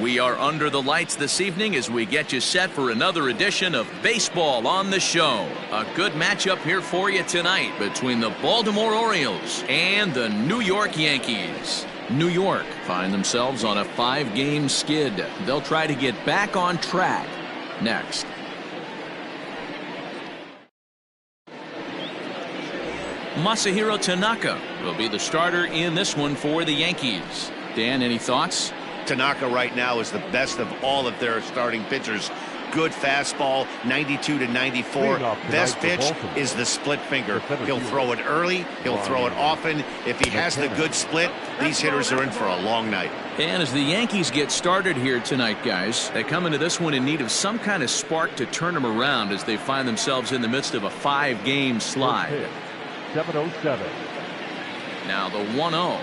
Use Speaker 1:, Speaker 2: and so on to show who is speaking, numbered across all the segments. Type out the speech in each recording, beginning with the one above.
Speaker 1: We are under the lights this evening as we get you set for another edition of Baseball on the Show. A good matchup here for you tonight between the Baltimore Orioles and the New York Yankees. New York find themselves on a 5-game skid. They'll try to get back on track next. Masahiro Tanaka will be the starter in this one for the Yankees. Dan, any thoughts?
Speaker 2: Tanaka right now is the best of all of their starting pitchers. Good fastball, 92 to 94. Best pitch is the split finger. He'll throw it early. He'll throw it often. If he has the good split, these hitters are in for a long night.
Speaker 1: And as the Yankees get started here tonight, guys, they come into this one in need of some kind of spark to turn them around as they find themselves in the midst of a 5-game slide.
Speaker 3: 707.
Speaker 1: Now the 1-0.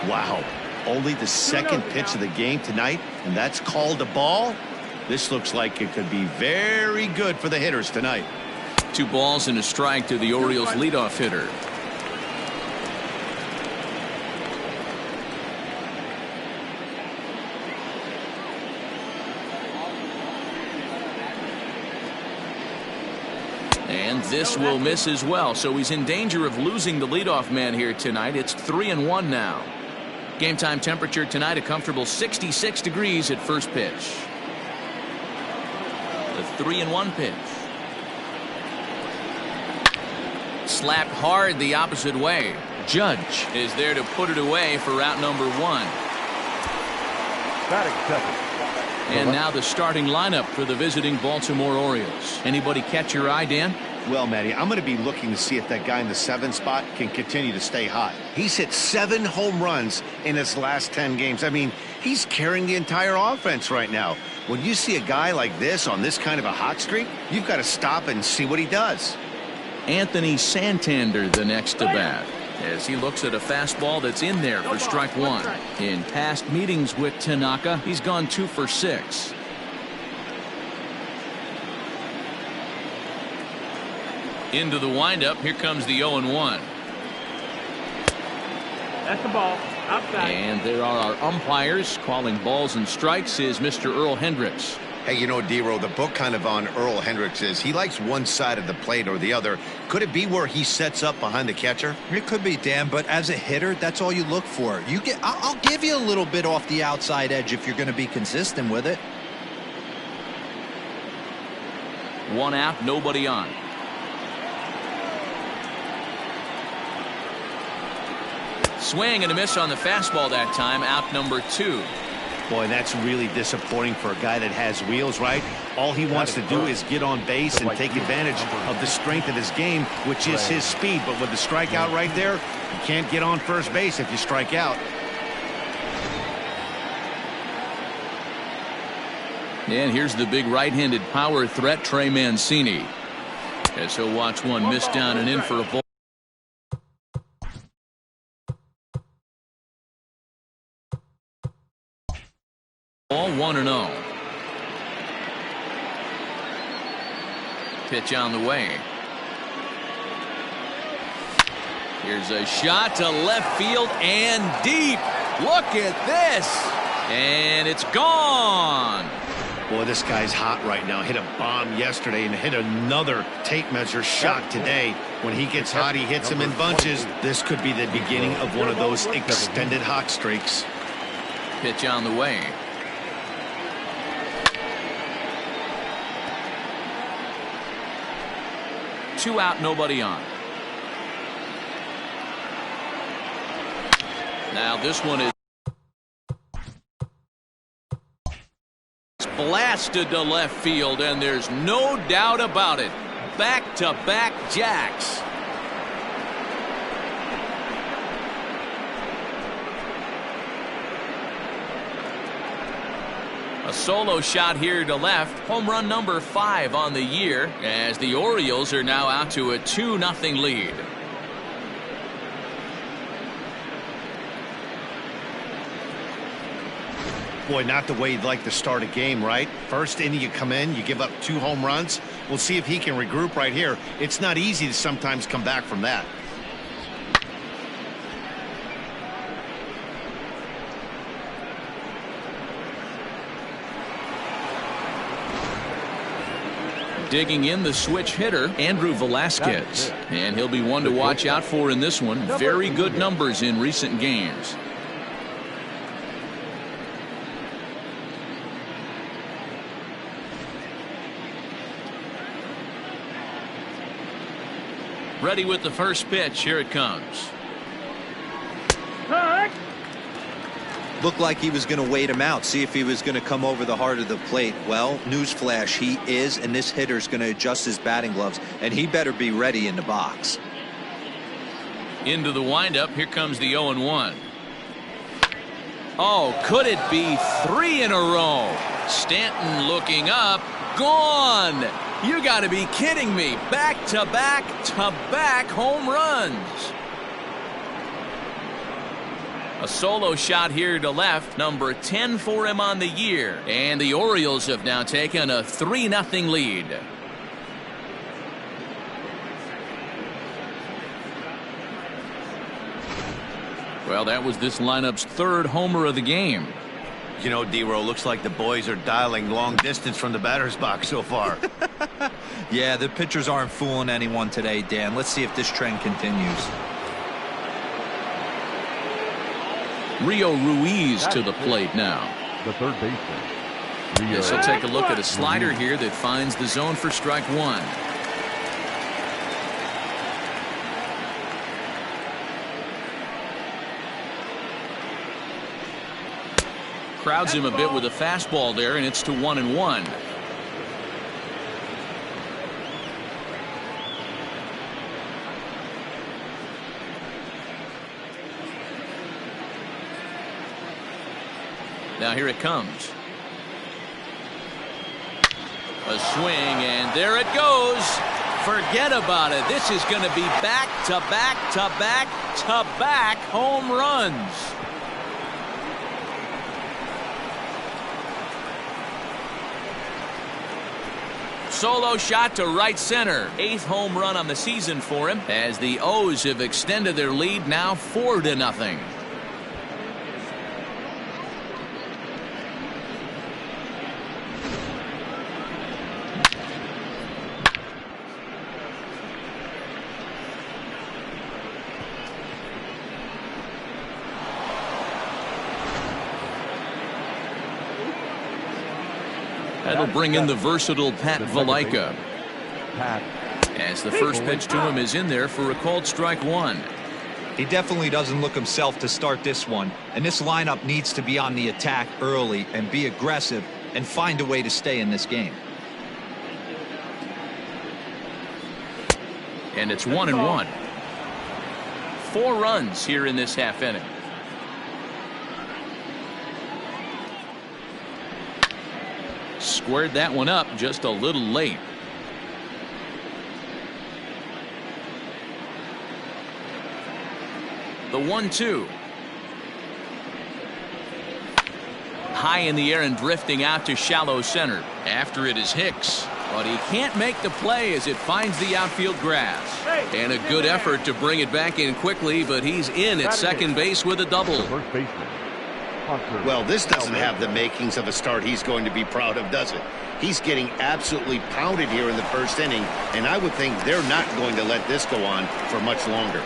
Speaker 2: Wow. Only the second pitch of the game tonight, and that's called a ball. This looks like it could be very good for the hitters tonight.
Speaker 1: 2 balls and a strike to the Orioles leadoff hitter. And this will miss as well, so he's in danger of losing the leadoff man here tonight. It's 3-1 now. Game time temperature tonight, a comfortable 66 degrees at first pitch. The 3-1 pitch. Slapped hard the opposite way. Judge is there to put it away for out number 1.
Speaker 3: Batting second.
Speaker 1: And now the starting lineup for the visiting Baltimore Orioles. Anybody catch your eye, Dan?
Speaker 2: Well, Matty, I'm going to be looking to see if that guy in the 7 spot can continue to stay hot. He's hit 7 home runs in his last 10 games. I mean, he's carrying the entire offense right now. When you see a guy like this on this kind of a hot streak, you've got to stop and see what he does.
Speaker 1: Anthony Santander the next to bat, as he looks at a fastball that's in there for strike 1. In past meetings with Tanaka, he's gone 2 for 6. Into the windup, here comes the 0-1.
Speaker 3: That's the ball. Outside.
Speaker 1: And there are our umpires calling balls and strikes is Mr. Earl Hendricks.
Speaker 2: Hey, you know, D-Row, the book kind of on Earl Hendricks is he likes one side of the plate or the other. Could it be where he sets up behind the catcher?
Speaker 4: It could be, Dan, but as a hitter, that's all you look for. I'll give you a little bit off the outside edge if you're going to be consistent with it.
Speaker 1: 1 out, nobody on. Swing and a miss on the fastball that time. Out number 2.
Speaker 2: Boy, that's really disappointing for a guy that has wheels, right? All he wants to do is get on base and take advantage of the strength of his game, which is his speed. But with the strikeout right there, you can't get on first base if you strike out.
Speaker 1: And here's the big right-handed power threat, Trey Mancini. As he'll watch one miss down and in for a ball. Ball 1-0. Pitch on the way. Here's a shot to left field and deep. Look at this. And it's gone.
Speaker 2: Boy, this guy's hot right now. Hit a bomb yesterday and hit another tape measure shot today. When he gets hot, he hits them in bunches. This could be the beginning of one of those extended hot streaks.
Speaker 1: Pitch on the way. Two out, nobody on. Now this one is blasted to left field, and there's no doubt about it. Back-to-back jacks. A solo shot here to left. Home run number 5 on the year, as the Orioles are now out to a 2-0 lead.
Speaker 2: Boy, not the way you'd like to start a game, right? First inning, you come in, you give up 2 home runs. We'll see if he can regroup right here. It's not easy to sometimes come back from that.
Speaker 1: Digging in the switch hitter, Andrew Velasquez. And he'll be one to watch out for in this one. Very good numbers in recent games. Ready with the first pitch. Here it comes.
Speaker 4: Looked like he was going to wait him out, see if he was going to come over the heart of the plate. Well, newsflash, he is, and this hitter's going to adjust his batting gloves, and he better be ready in the box.
Speaker 1: Into the windup. Here comes the 0-1. Oh, could it be 3 in a row? Stanton looking up. Gone. You got to be kidding me. Back-to-back-to-back home runs. A solo shot here to left, number 10 for him on the year. And the Orioles have now taken a 3-0 lead. Well, that was this lineup's 3rd homer of the game.
Speaker 2: You know, D-Row, looks like the boys are dialing long distance from the batter's box so far.
Speaker 4: Yeah, the pitchers aren't fooling anyone today, Dan. Let's see if this trend continues.
Speaker 1: Rio Ruiz to the plate now.
Speaker 3: The third baseman.
Speaker 1: Yes, he'll take a look at a slider here that finds the zone for strike 1. Crowds him a bit with a fastball there, and it's to 1-1. Now here it comes. A swing, and there it goes. Forget about it. This is going to be back-to-back-to-back-to-back home runs. Solo shot to right center. 8th home run on the season for him, as the O's have extended their lead now 4-0. That'll bring in the versatile Pat Valaika. As the first pitch to him is in there for a called strike 1.
Speaker 4: He definitely doesn't look himself to start this one, and this lineup needs to be on the attack early and be aggressive and find a way to stay in this game.
Speaker 1: And it's 1-1. 4 runs here in this half inning. Squared that one up just a little late. The 1-2. High in the air and drifting out to shallow center. After it is Hicks, but he can't make the play as it finds the outfield grass. And a good effort to bring it back in quickly, but he's in at second base with a double.
Speaker 3: First baseman.
Speaker 2: Well, this doesn't have the makings of a start he's going to be proud of, does it? He's getting absolutely pounded here in the first inning, and I would think they're not going to let this go on for much longer.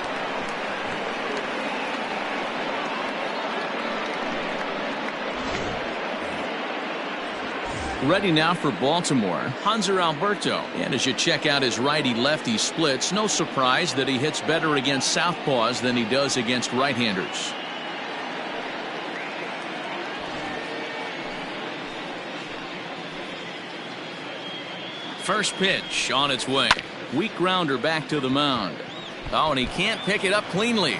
Speaker 1: Ready now for Baltimore, Hanser Alberto. And as you check out his righty-lefty splits, no surprise that he hits better against southpaws than he does against right-handers. First pitch on its way. Weak grounder back to the mound. Oh, and he can't pick it up cleanly.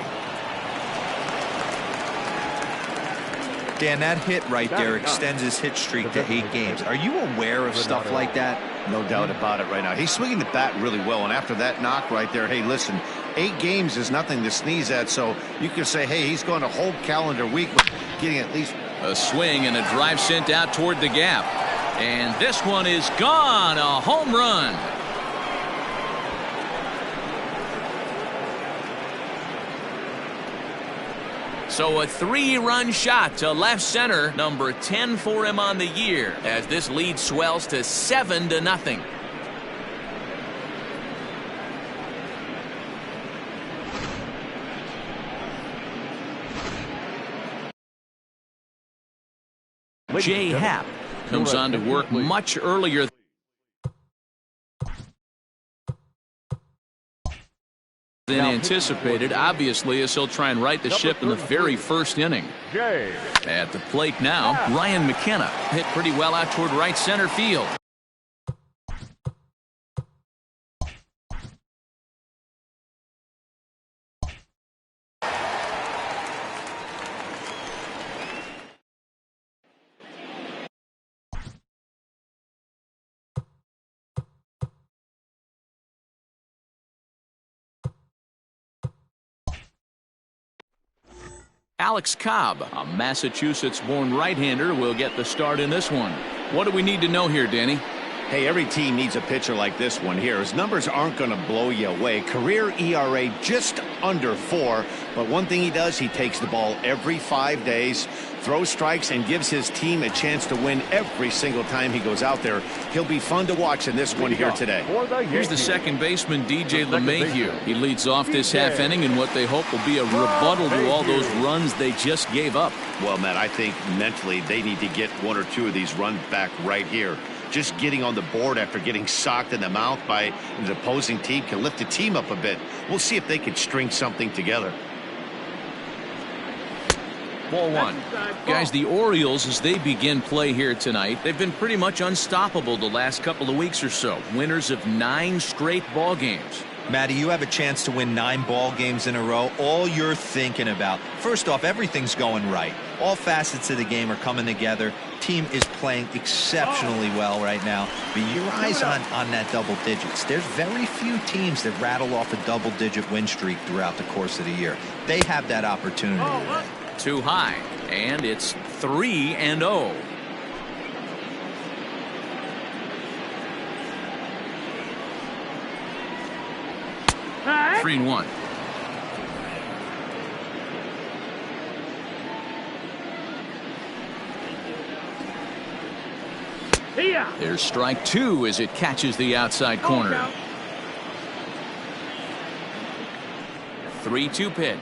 Speaker 4: Dan, that hit right there extends his hit streak to 8 games. Are you aware of stuff like that?
Speaker 2: No doubt about it right now. He's swinging the bat really well, and after that knock right there, hey, listen, 8 games is nothing to sneeze at, so you can say, hey, he's going a whole calendar week with getting at least
Speaker 1: a swing and a drive sent out toward the gap. And this one is gone. A home run. So a 3-run shot to left center, number 10 for him on the year, as this lead swells to 7-0. Jay Happ comes on to work much earlier than anticipated, obviously, as he'll try and right the ship in the very first inning. At the plate now, Ryan McKenna hit pretty well out toward right center field. Alex Cobb, a Massachusetts-born right-hander, will get the start in this one. What do we need to know here, Danny?
Speaker 2: Hey, every team needs a pitcher like this one here. His numbers aren't going to blow you away. Career ERA just under 4. But one thing he does, he takes the ball every 5 days, throws strikes, and gives his team a chance to win every single time he goes out there. He'll be fun to watch in this one here today.
Speaker 1: Here's the second baseman, DJ LeMahieu. He leads off this half inning in what they hope will be a rebuttal to all those runs they just gave up.
Speaker 2: Well, Matt, I think mentally they need to get 1 or 2 of these runs back right here. Just getting on the board after getting socked in the mouth by an opposing team can lift the team up a bit. We'll see if they can string something together.
Speaker 1: Ball one. Guys, the Orioles, as they begin play here tonight, they've been pretty much unstoppable the last couple of weeks or so. Winners of 9 straight ball games.
Speaker 4: Matty, you have a chance to win 9 ball games in a row. All you're thinking about, first off, everything's going right. All facets of the game are coming together. Team is playing exceptionally well right now. But your eyes on that double digits. There's very few teams that rattle off a double-digit win streak throughout the course of the year. They have that opportunity today.
Speaker 1: Too high, and it's 3-0. 3-1. There's strike 2 as it catches the outside corner. 3-2 pitch.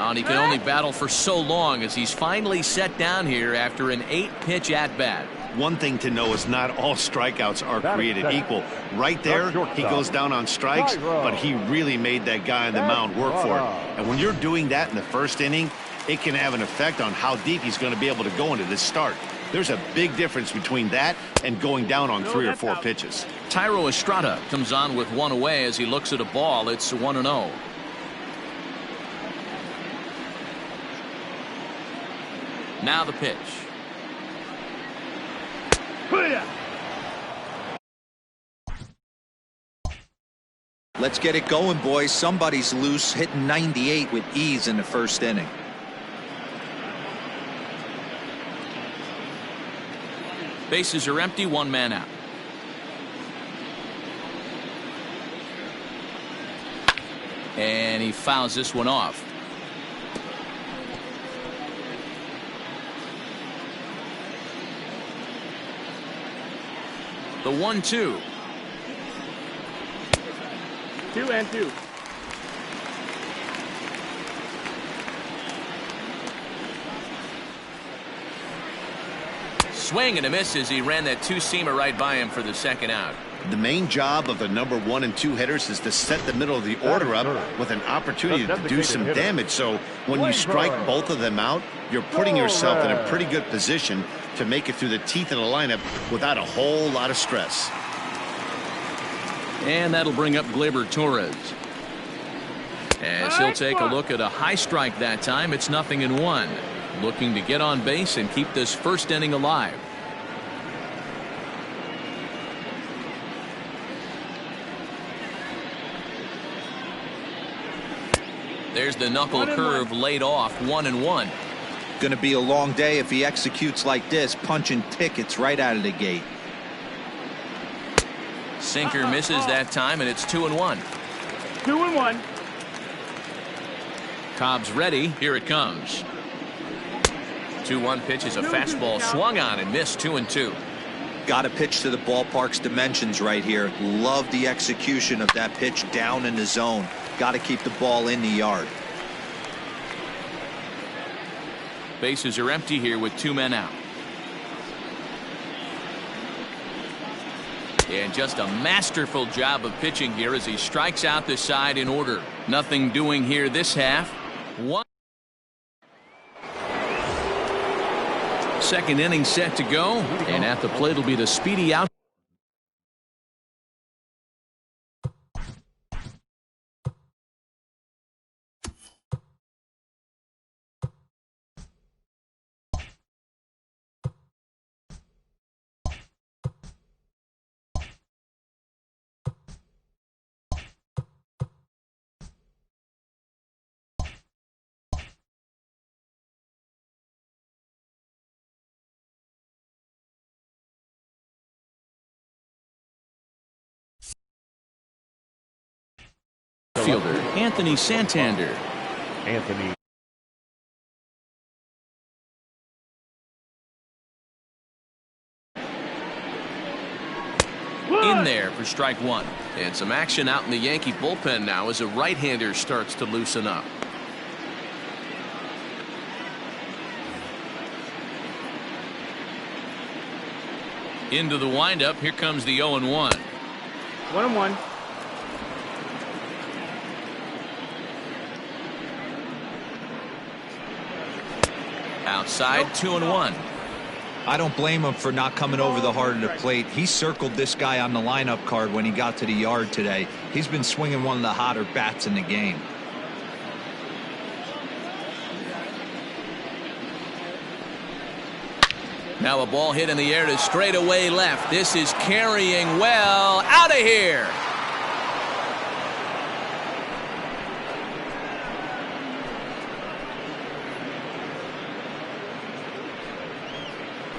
Speaker 1: And he can only battle for so long as he's finally set down here after an 8-pitch at-bat.
Speaker 2: One thing to know is not all strikeouts are created equal. Right there, he goes down on strikes, but he really made that guy on the mound work for it. And when you're doing that in the first inning, it can have an effect on how deep he's going to be able to go into this start. There's a big difference between that and going down on 3 or 4 pitches.
Speaker 1: Tyro Estrada comes on with 1 away as he looks at a ball. It's 1-0. Now the pitch.
Speaker 4: Let's get it going, boys. Somebody's loose, hitting 98 with ease in the first inning.
Speaker 1: Bases are empty, 1 man out. And he fouls this one off. The 1-2.
Speaker 3: 2-2.
Speaker 1: Swing and a miss as he ran that 2-seamer right by him for the second out.
Speaker 2: The main job of the number 1 and 2 hitters is to set the middle of the order up with an opportunity to do some damage. So when you strike both of them out, you're putting yourself in a pretty good position to make it through the teeth of the lineup without a whole lot of stress.
Speaker 1: And that'll bring up Gleyber Torres. As he'll take a look at a high strike that time. It's 0-1. Looking to get on base and keep this first inning alive. There's the knuckle curve laid off. 1-1.
Speaker 4: Going to be a long day if he executes like this, punching tickets right out of the gate.
Speaker 1: Sinker misses that time, and it's 2-1.
Speaker 3: 2-1.
Speaker 1: Cobb's ready. Here it comes. 2-1 pitch is a fastball swung on and missed. 2-2.
Speaker 4: Got to pitch to the ballpark's dimensions right here. Love the execution of that pitch down in the zone. Got to keep the ball in the yard.
Speaker 1: Bases are empty here with 2 men out. And just a masterful job of pitching here as he strikes out the side in order. Nothing doing here this half. Second inning set to go, and at the plate will be the speedy out. Fielder Anthony Santander.
Speaker 3: Anthony.
Speaker 1: In there for strike 1. And some action out in the Yankee bullpen now as a right-hander starts to loosen up. Into the windup. Here comes the 0-1.
Speaker 3: 1-1.
Speaker 1: Outside, 2-1.
Speaker 4: I don't blame him for not coming over the heart of the plate. He circled this guy on the lineup card when he got to the yard today. He's been swinging one of the hotter bats in the game.
Speaker 1: Now a ball hit in the air to straightaway left. This is carrying well. Out of here.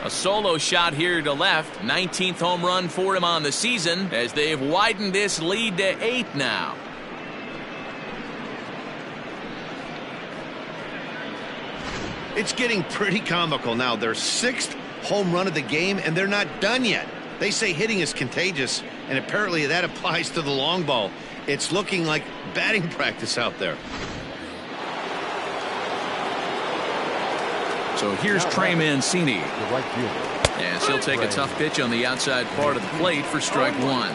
Speaker 1: A solo shot here to left. 19th home run for him on the season as they've widened this lead to 8 now.
Speaker 2: It's getting pretty comical now. Their 6th home run of the game, and they're not done yet. They say hitting is contagious, and apparently that applies to the long ball. It's looking like batting practice out there.
Speaker 1: So here's Trey Mancini. And he'll take a tough pitch on the outside part of the plate for strike 1.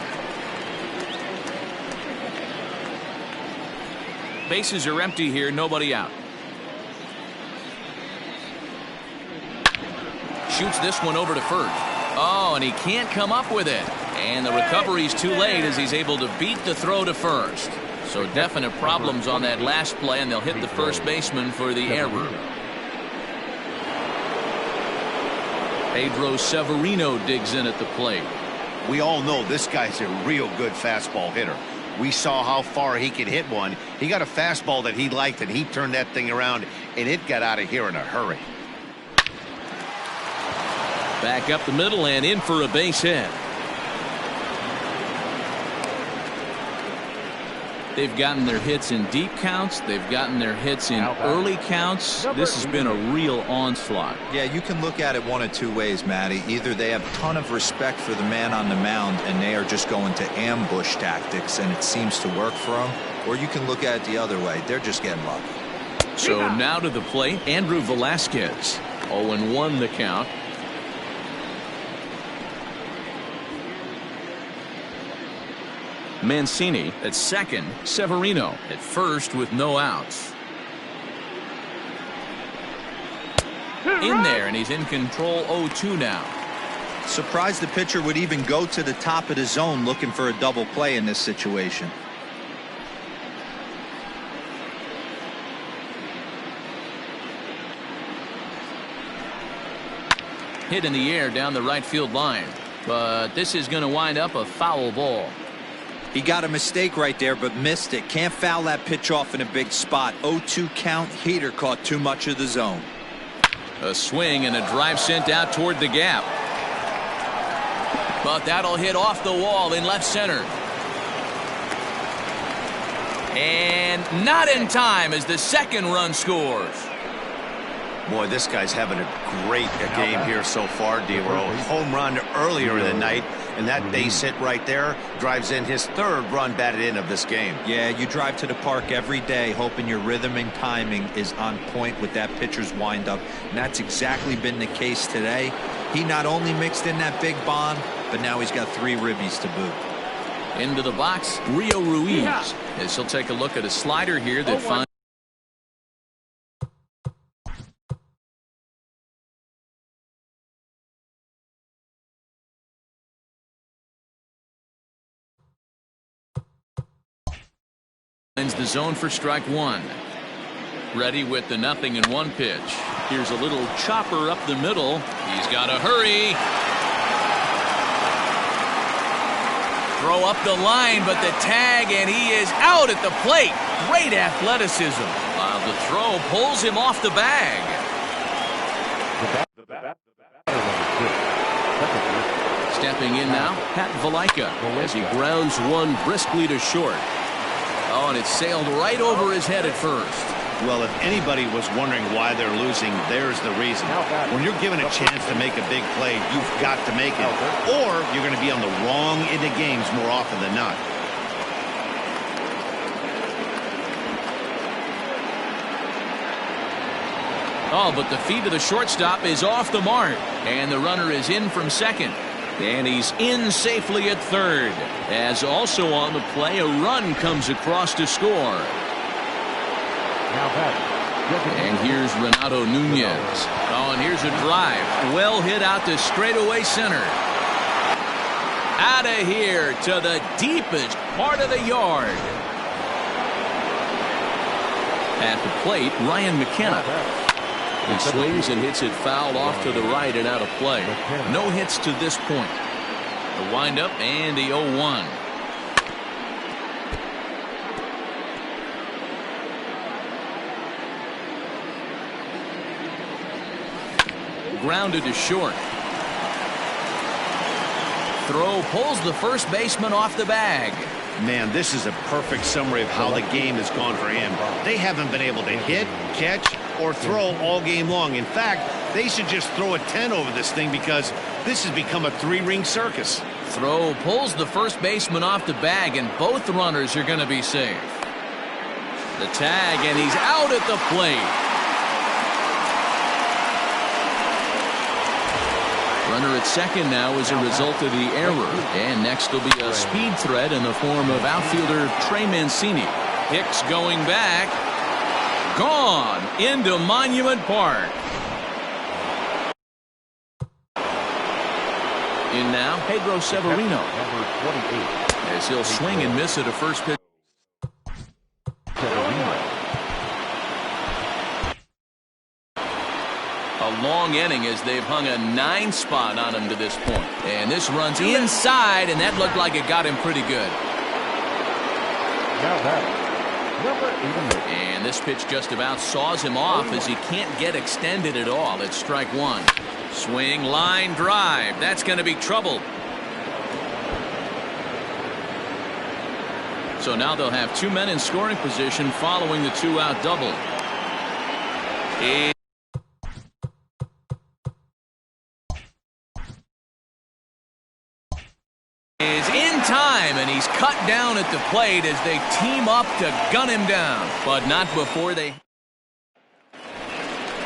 Speaker 1: Bases are empty here, nobody out. Shoots this one over to first. Oh, and he can't come up with it. And the recovery's too late as he's able to beat the throw to first. So definite problems on that last play, and they'll hit the first baseman for the error. Pedro Severino digs in at the plate.
Speaker 2: We all know this guy's a real good fastball hitter. We saw how far he could hit one. He got a fastball that he liked, and he turned that thing around, and it got out of here in a hurry.
Speaker 1: Back up the middle and in for a base hit. They've gotten their hits in deep counts. They've gotten their hits in early counts. This has been a real onslaught.
Speaker 4: Yeah, you can look at it one of two ways, Matty. Either they have a ton of respect for the man on the mound and they are just going to ambush tactics and it seems to work for them, or you can look at it the other way. They're just getting lucky.
Speaker 1: So now to the plate, Andrew Velasquez. 0-1 the count. Mancini at second, Severino at first with no outs. In there, and he's in control. 0-2 now.
Speaker 4: Surprised the pitcher would even go to the top of the zone looking for a double play in this situation.
Speaker 1: Hit in the air down the right field line, but this is going to wind up a foul ball.
Speaker 4: He got a mistake right there, but missed it. Can't foul that pitch off in a big spot. 0-2 count. Heater caught too much of the zone.
Speaker 1: A swing and a drive sent out toward the gap. but that'll hit off the wall in left center. And not in time as the second run scores.
Speaker 2: Boy, this guy's having a great game here so far, D-Row. Home run earlier in the night, and that base hit right there drives in his third run batted in of this game.
Speaker 4: Yeah, you drive to the park every day hoping your rhythm and timing is on point with that pitcher's windup, and that's exactly been the case today. He not only mixed in that big bomb, but now he's got 3 ribbies to boot.
Speaker 1: Into the box, Rio Ruiz, as he'll take a look at a slider here that finds the zone for strike one. Ready with the 0-1 pitch. Here's a little chopper up the middle. He's got to hurry. Throw up the line, but the tag, and he is out at the plate. Great athleticism. While the throw pulls him off the bag. Stepping in now, Pat Valaika as he grounds one briskly to short. Oh, and it sailed right over his head at first.
Speaker 2: Well, if anybody was wondering why they're losing, there's the reason. When you're given a chance to make a big play, you've got to make it, or you're going to be on the wrong end of games more often than not.
Speaker 1: Oh, but the feet of the shortstop is off the mark, and the runner is in from second. And he's in safely at third, as also on the play, a run comes across to score. And here's Renato Nunez. Oh, and here's a drive. Well hit out to straightaway center. Out of here to the deepest part of the yard. At the plate, Ryan McKenna. He swings and hits it foul off to the right and out of play. No hits to this point. The windup and the 0-1. Grounded to short. Throw pulls the first baseman off the bag.
Speaker 2: Man, this is a perfect summary of how the game has gone for him. They haven't been able to hit, catch, or throw all game long. In fact, they should just throw a 10 over this thing because this has become a 3-ring circus.
Speaker 1: Throw pulls the first baseman off the bag, and both runners are going to be safe. The tag, and he's out at the plate. Runner at second now as a result of the error. And next will be a speed threat in the form of outfielder Trey Mancini. Hicks going back. Gone into Monument Park. In now, Pedro Severino. As he'll swing and miss at a first pitch. A long inning as they've hung a 9 spot on him to this point. And this runs inside, and that looked like it got him pretty good. And this pitch just about saws him off as he can't get extended at all. It's strike one. Swing, line, drive. That's going to be trouble. So now they'll have 2 men in scoring position following the 2-out double. Is in time, and he's cut down at the plate as they team up to gun him down, but not before they.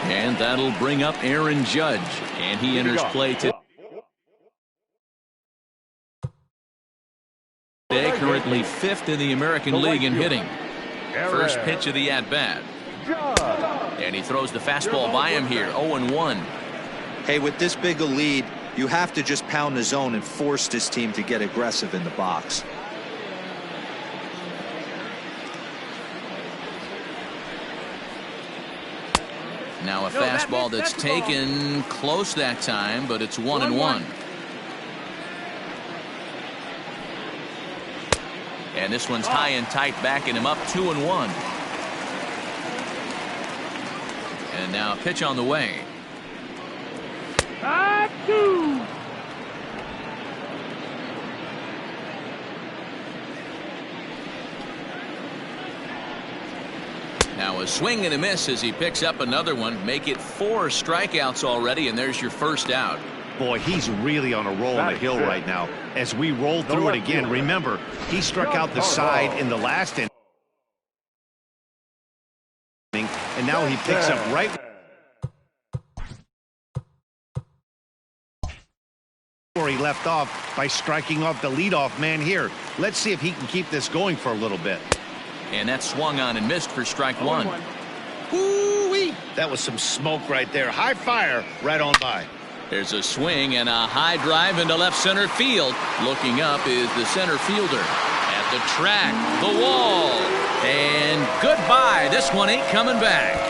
Speaker 1: And that'll bring up Aaron Judge, and he enters play today. Currently 5th in the American League in hitting. First pitch of the at-bat. And he throws the fastball by him here, 0-1.
Speaker 4: Hey, with this big a lead, you have to just pound the zone and force this team to get aggressive in the box.
Speaker 1: Now a fastball that's taken close that time, but it's 1-1. And this one's high and tight, backing him up, 2-1. And now a pitch on the way. Now a swing and a miss as he picks up another one. Make it 4 strikeouts already, and there's your first out.
Speaker 2: Boy, he's really on a roll on the hill right now. As we roll through it again, remember, he struck out the side in the last inning, and now he picks up right where he left off by striking off the leadoff man here. Let's see if he can keep this going for a little bit.
Speaker 1: And that swung on and missed for strike 1.
Speaker 2: Woo-wee! That was some smoke right there. High fire right on by.
Speaker 1: There's a swing and a high drive into left center field. Looking up is the center fielder. At the track, the wall, and goodbye. This one ain't coming back.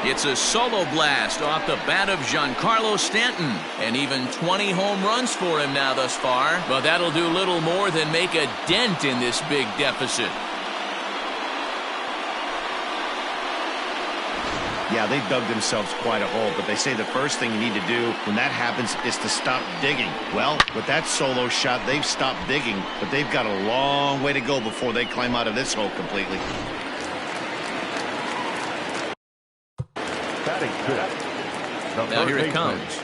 Speaker 1: It's a solo blast off the bat of Giancarlo Stanton, and even 20 home runs for him now thus far. But that'll do little more than make a dent in this big deficit.
Speaker 2: Yeah, they dug themselves quite a hole, but they say the first thing you need to do when that happens is to stop digging. Well, with that solo shot, they've stopped digging, but they've got a long way to go before they climb out of this hole completely.
Speaker 1: Now here it comes.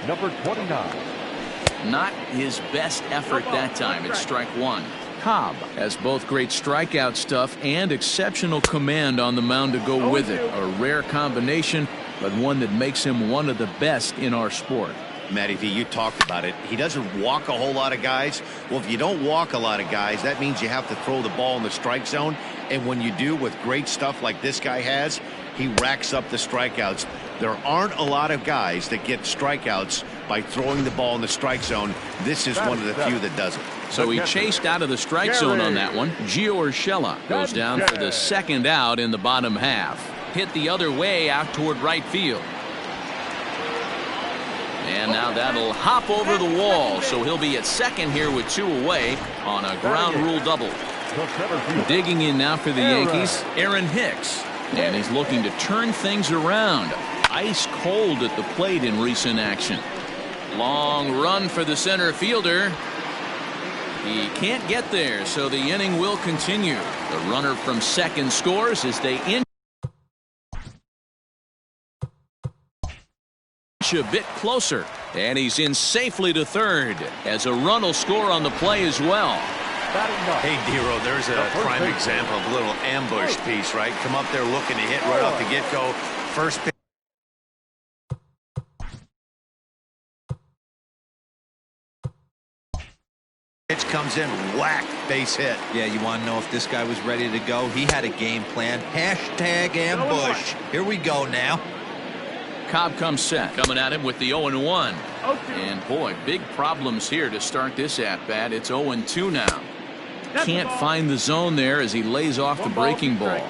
Speaker 3: Number 29.
Speaker 1: Not his best effort that time. It's strike 1. Cobb has both great strikeout stuff and exceptional command on the mound to go with it. A rare combination, but one that makes him one of the best in our sport.
Speaker 2: Matty V, you talked about it. He doesn't walk a whole lot of guys. Well, if you don't walk a lot of guys, that means you have to throw the ball in the strike zone. And when you do, with great stuff like this guy has, he racks up the strikeouts. There aren't a lot of guys that get strikeouts by throwing the ball in the strike zone. This is one of the few that does it.
Speaker 1: So he chased out of the strike zone on that one. Gio Urshela goes down for the second out in the bottom half. Hit the other way out toward right field. And now that'll hop over the wall, so he'll be at second here with 2 away on a ground rule double. Digging in now for the Yankees, Aaron Hicks. And he's looking to turn things around. Ice cold at the plate in recent action. Long run for the center fielder. He can't get there, so the inning will continue. The runner from second scores as they inch a bit closer. And he's in safely to third as a run will score on the play as well.
Speaker 2: Hey, Dero, there's a prime example of a little ambush piece, right? Come up there looking to hit right off the get-go. First pitch. Pitch comes in, whack, base hit.
Speaker 4: Yeah, you want to know if this guy was ready to go? He had a game plan. Hashtag ambush. Here we go now.
Speaker 1: Cobb comes set. Coming at him with the 0-1. And boy, big problems here to start this at-bat. It's 0-2 now. Can't find the zone there as he lays off the breaking ball.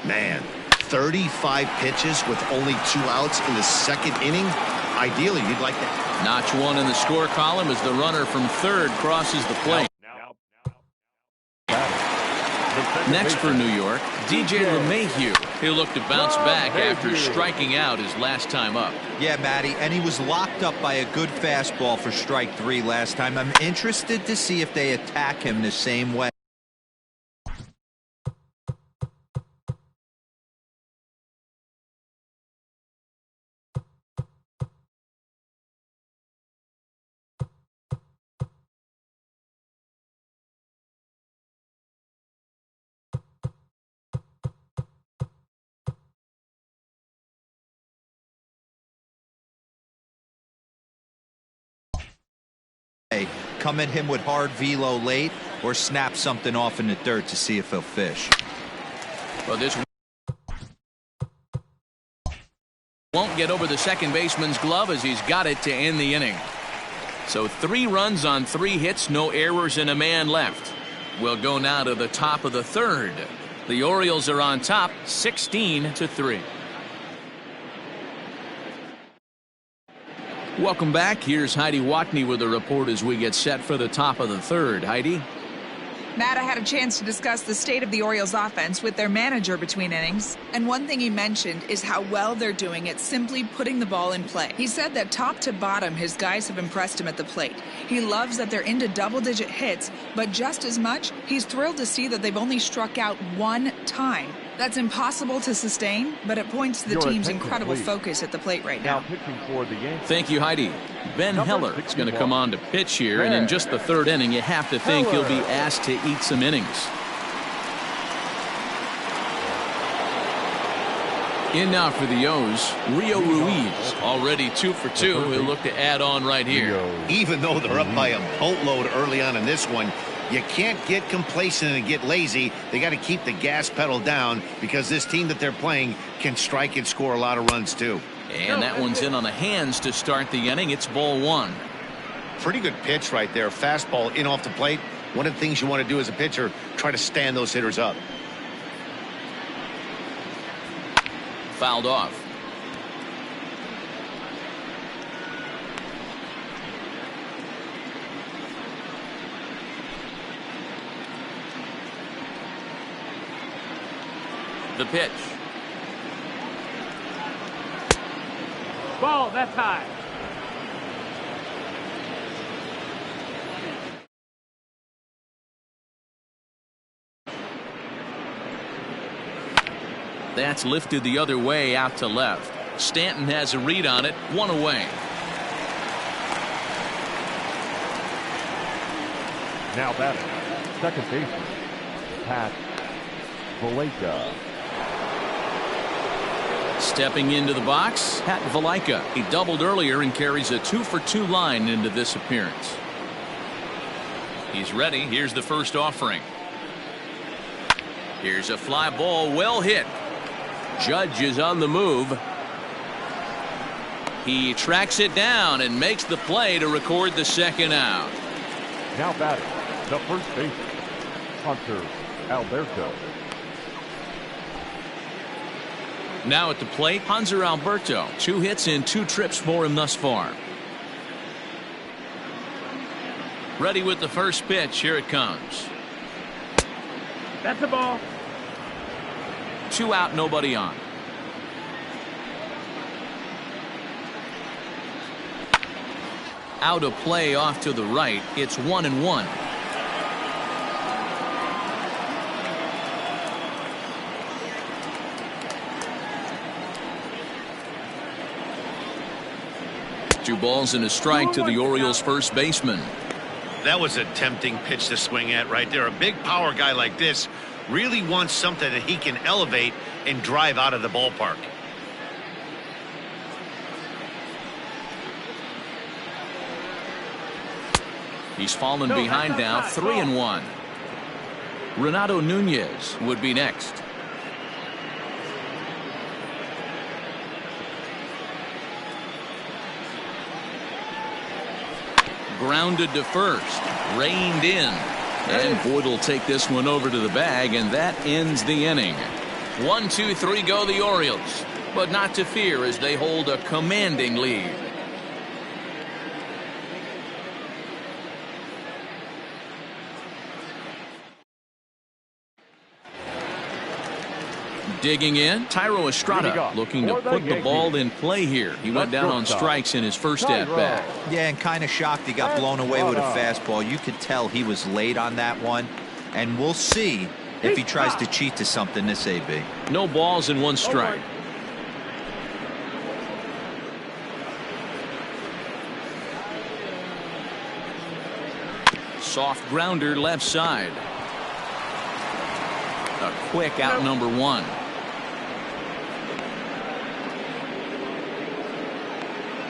Speaker 2: Man, 35 pitches with only 2 outs in the second inning. Ideally, you'd like that.
Speaker 1: Notch 1 in the score column as the runner from third crosses the plate. Next for New York, DJ LeMahieu. He'll look to bounce back after striking out his last time up.
Speaker 4: Yeah, Matty, and he was locked up by a good fastball for strike 3 last time. I'm interested to see if they attack him the same way. Come at him with hard velo late or snap something off in the dirt to see if he'll fish.
Speaker 1: Well, this won't get over the second baseman's glove as he's got it to end the inning. So 3 runs on 3 hits, no errors, and a man left. We'll go now to the top of the third. The Orioles are on top 16-3. Welcome back. Here's Heidi Watney with a report as we get set for the top of the third. Heidi?
Speaker 5: Matt, I had a chance to discuss the state of the Orioles offense with their manager between innings, and one thing he mentioned is how well they're doing at simply putting the ball in play. He said that top to bottom, his guys have impressed him at the plate. He loves that they're into double-digit hits, but just as much, he's thrilled to see that they've only struck out one time. That's impossible to sustain, but it points to the team's incredible focus at the plate right now.
Speaker 3: Pitching for the Yankees.
Speaker 1: Thank you, Heidi. Ben Heller is going to come on to pitch here, and in just the third inning, you have to think he'll be asked to eat some innings. In now for the O's, Rio Ruiz, already 2 for 2. He'll look to add on right here.
Speaker 2: Even though they're up by a boatload early on in this one, you can't get complacent and get lazy. They got to keep the gas pedal down because this team that they're playing can strike and score a lot of runs too.
Speaker 1: And that one's in on the hands to start the inning. It's ball 1.
Speaker 2: Pretty good pitch right there. Fastball in off the plate. One of the things you want to do as a pitcher, try to stand those hitters up.
Speaker 1: Fouled off. The pitch.
Speaker 3: Ball, that's high.
Speaker 1: That's lifted the other way out to left. Stanton has a read on it. 1 away.
Speaker 3: Now batting, second baseman, Pat Valaika.
Speaker 1: Stepping into the box, Pat Valaika. He doubled earlier and carries a 2 for 2 line into this appearance. He's ready. Here's the first offering. Here's a fly ball, well hit. Judge is on the move. He tracks it down and makes the play to record the second out.
Speaker 3: Now batting, the first baseman, Hunter Alberto.
Speaker 1: Now at the plate, Hanser Alberto. 2 hits and 2 trips for him thus far. Ready with the first pitch. Here it comes.
Speaker 3: That's a ball.
Speaker 1: 2 out, nobody on. Out of play off to the right. It's 1-1. Two balls and a strike to the Orioles first baseman.
Speaker 2: That was a tempting pitch to swing at right there. A big power guy like this really wants something that he can elevate and drive out of the ballpark.
Speaker 1: He's fallen behind now. 3-1. Renato Nunez would be next. Grounded to first. Reined in. And Boyd will take this one over to the bag, and that ends the inning. 1, 2, 3 go the Orioles. But not to fear as they hold a commanding lead. Digging in, Tyro Estrada looking to put the ball in play here. He went down on strikes in his first at-bat.
Speaker 4: Yeah, and kind of shocked he got blown away with a fastball. You could tell he was late on that one, and we'll see if he tries to cheat to something this AB.
Speaker 1: No balls and 1 strike. Soft grounder left side. A quick out number 1.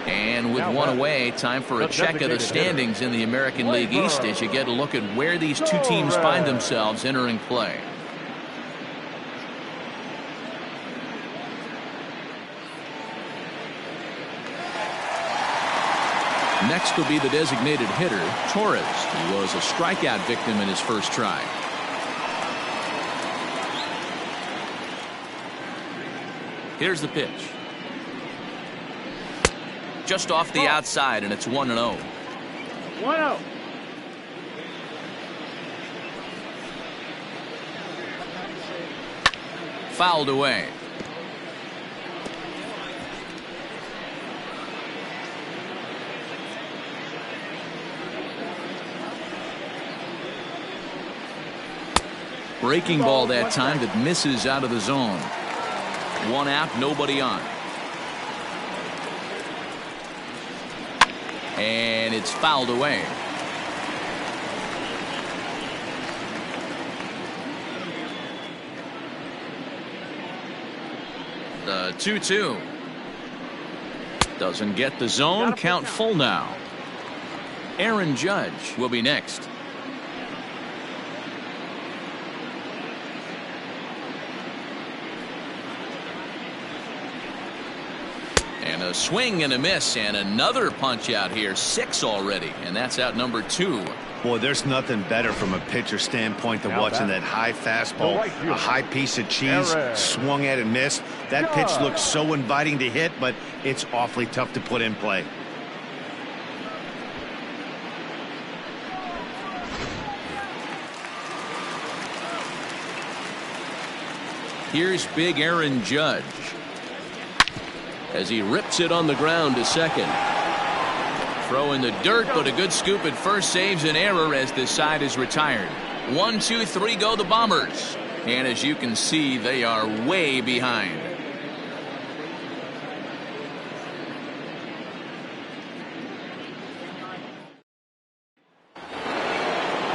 Speaker 1: And with 1 away, time for a check of the standings in the American League East as you get a look at where these two teams find themselves entering play. Next will be the designated hitter, Torres. He was a strikeout victim in his first try. Here's the pitch. Just off the outside, and it's 1-0.
Speaker 3: 1-0.
Speaker 1: fouled away. Breaking ball that time that misses out of the zone. One out, nobody on. And it's fouled away. The 2-2. Doesn't get the zone. Count full now. Aaron Judge will be next. And a swing and a miss, and another punch out here. 6 already, and that's out number 2.
Speaker 2: Boy, there's nothing better from a pitcher standpoint than watching that high fastball, a high piece of cheese, swung at and missed. That pitch looks so inviting to hit, but it's awfully tough to put in play.
Speaker 1: Here's big Aaron Judge as he rips it on the ground to second. Throw in the dirt, but a good scoop at first saves an error as this side is retired. 1, 2, 3 go the Bombers. And as you can see, they are way behind.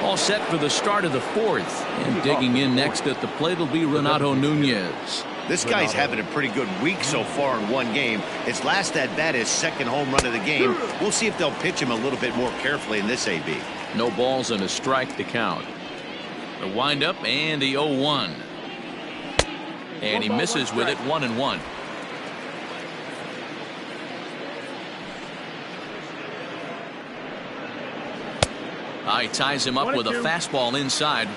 Speaker 1: All set for the start of the 4th. And digging in next at the plate will be Renato Nunez.
Speaker 2: This guy's having a pretty good week so far in one game. His last at bat is second home run of the game. We'll see if they'll pitch him a little bit more carefully in this AB.
Speaker 1: No balls and a strike to count. The windup and the 0-1. And he misses with it. 1-1. He ties him up with a fastball inside.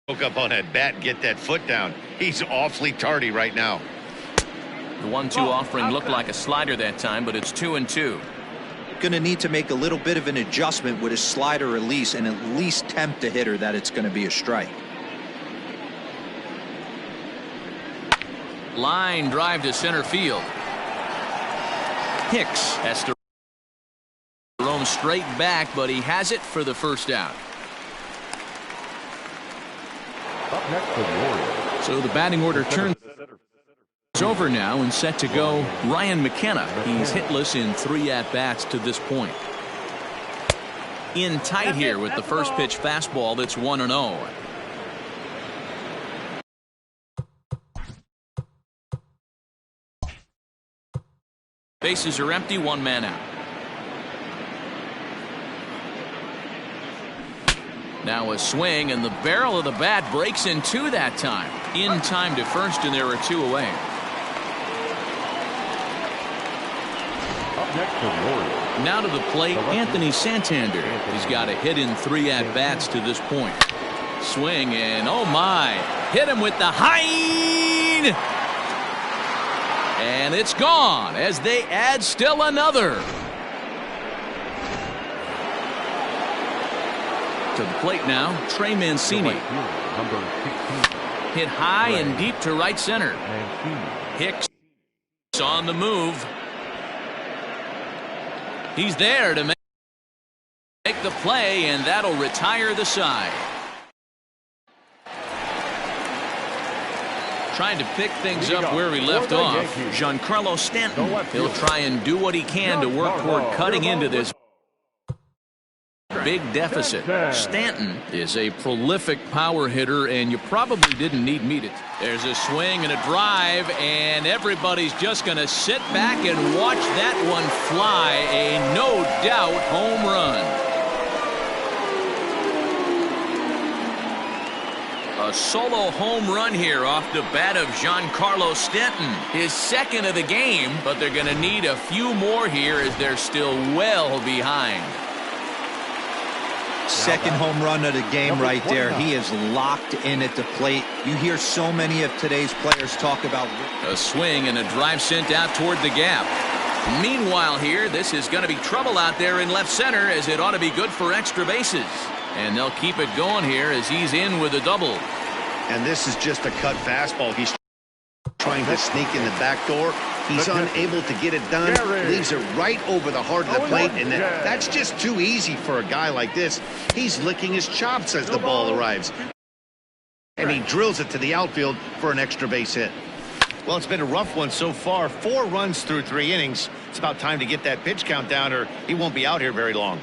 Speaker 2: Woke up on that bat and get that foot down. He's awfully tardy right now.
Speaker 1: The 1-2 offering looked like a slider that time, but it's 2-2.
Speaker 4: Going to need to make a little bit of an adjustment with his slider release and at least tempt the hitter that it's going to be a strike.
Speaker 1: Line drive to center field. Hicks has to roam straight back, but he has it for the first out.
Speaker 3: Up next for the Orioles.
Speaker 1: So the batting order turns over now and set to go Ryan McKenna. He's hitless in 3 at-bats to this point. In tight here with the first pitch fastball that's 1-0. Bases are empty, 1 man out. Now a swing, and the barrel of the bat breaks in 2 that time. In time to first, and there are 2 away.
Speaker 3: Up next for the Orioles.
Speaker 1: Now to the plate, Anthony Santander. He's got a hit in 3 at-bats to this point. Swing, and oh my, hit him with the Hein! And it's gone as they add still another. To the plate now, Trey Mancini. Hit high and deep to right center. Hicks on the move. He's there to make the play, and that'll retire the side. Trying to pick things up where we left off. Giancarlo Stanton. He'll try and do what he can to work toward cutting into this big deficit. Stanton is a prolific power hitter, and you probably didn't need me to. There's a swing and a drive, and everybody's just going to sit back and watch that one fly. A no doubt home run. A solo home run here off the bat of Giancarlo Stanton. His second of the game, but they're going to need a few more here as they're still well behind.
Speaker 4: Second home run of the game right there. He is locked in at the plate. You hear so many of today's players talk about
Speaker 1: a swing and a drive sent out toward the gap. Meanwhile here, this is going to be trouble out there in left center, as it ought to be good for extra bases. And they'll keep it going here as he's in with a double.
Speaker 2: And this is just a cut fastball. He's trying to sneak in the back door. He's unable to get it done. Leaves it right over the heart of the plate, and that's just too easy for a guy like this. He's licking his chops as the ball arrives. And he drills it to the outfield for an extra base hit. Well, it's been a rough one so far. 4 runs through 3 innings. It's about time to get that pitch count down, or he won't be out here very long.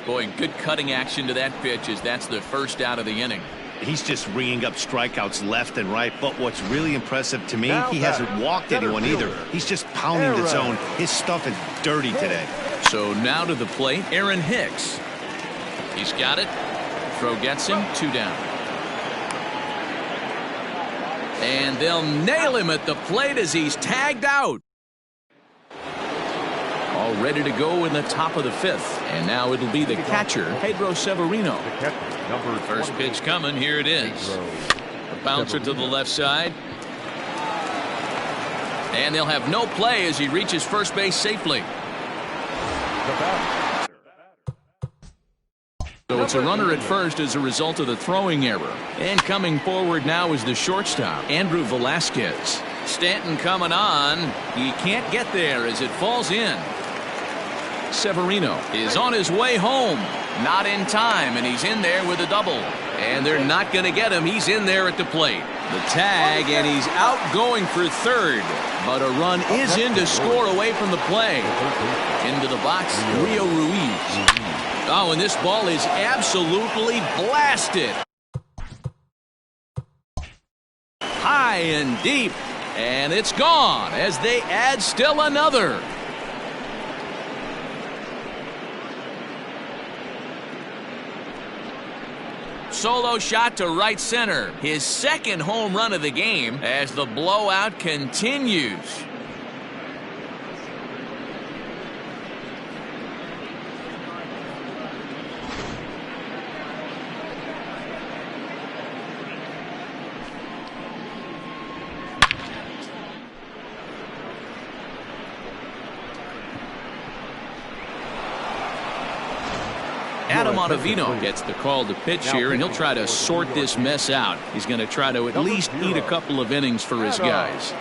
Speaker 1: Boy, good cutting action to that pitch as that's the first out of the inning.
Speaker 2: He's just ringing up strikeouts left and right, but what's really impressive to me, he hasn't walked anyone either. He's just pounding the zone. His stuff is dirty today.
Speaker 1: So now to the plate, Aaron Hicks. He's got it. Throw gets him, 2 down. And they'll nail him at the plate as he's tagged out. All ready to go in the top of the 5th. And now it'll be the catcher, Pedro Severino. First pitch coming. Here it is. A bouncer to the left side. And they'll have no play as he reaches first base safely. So it's a runner at first as a result of the throwing error. And coming forward now is the shortstop, Andrew Velasquez. Stanton coming on. He can't get there as it falls in. Severino is on his way home. Not in time, and he's in there with a double. And they're not going to get him. He's in there at the plate. The tag, and he's out going for third. But a run is in to score away from the play. Into the box, Rio Ruiz. Oh, and this ball is absolutely blasted. High and deep. And it's gone as they add still another. Solo shot to right center. His second home run of the game as the blowout continues. Adam Ottavino gets the call to pitch here, and he'll try to sort this mess out. He's going to try to at least eat a couple of innings for his guys.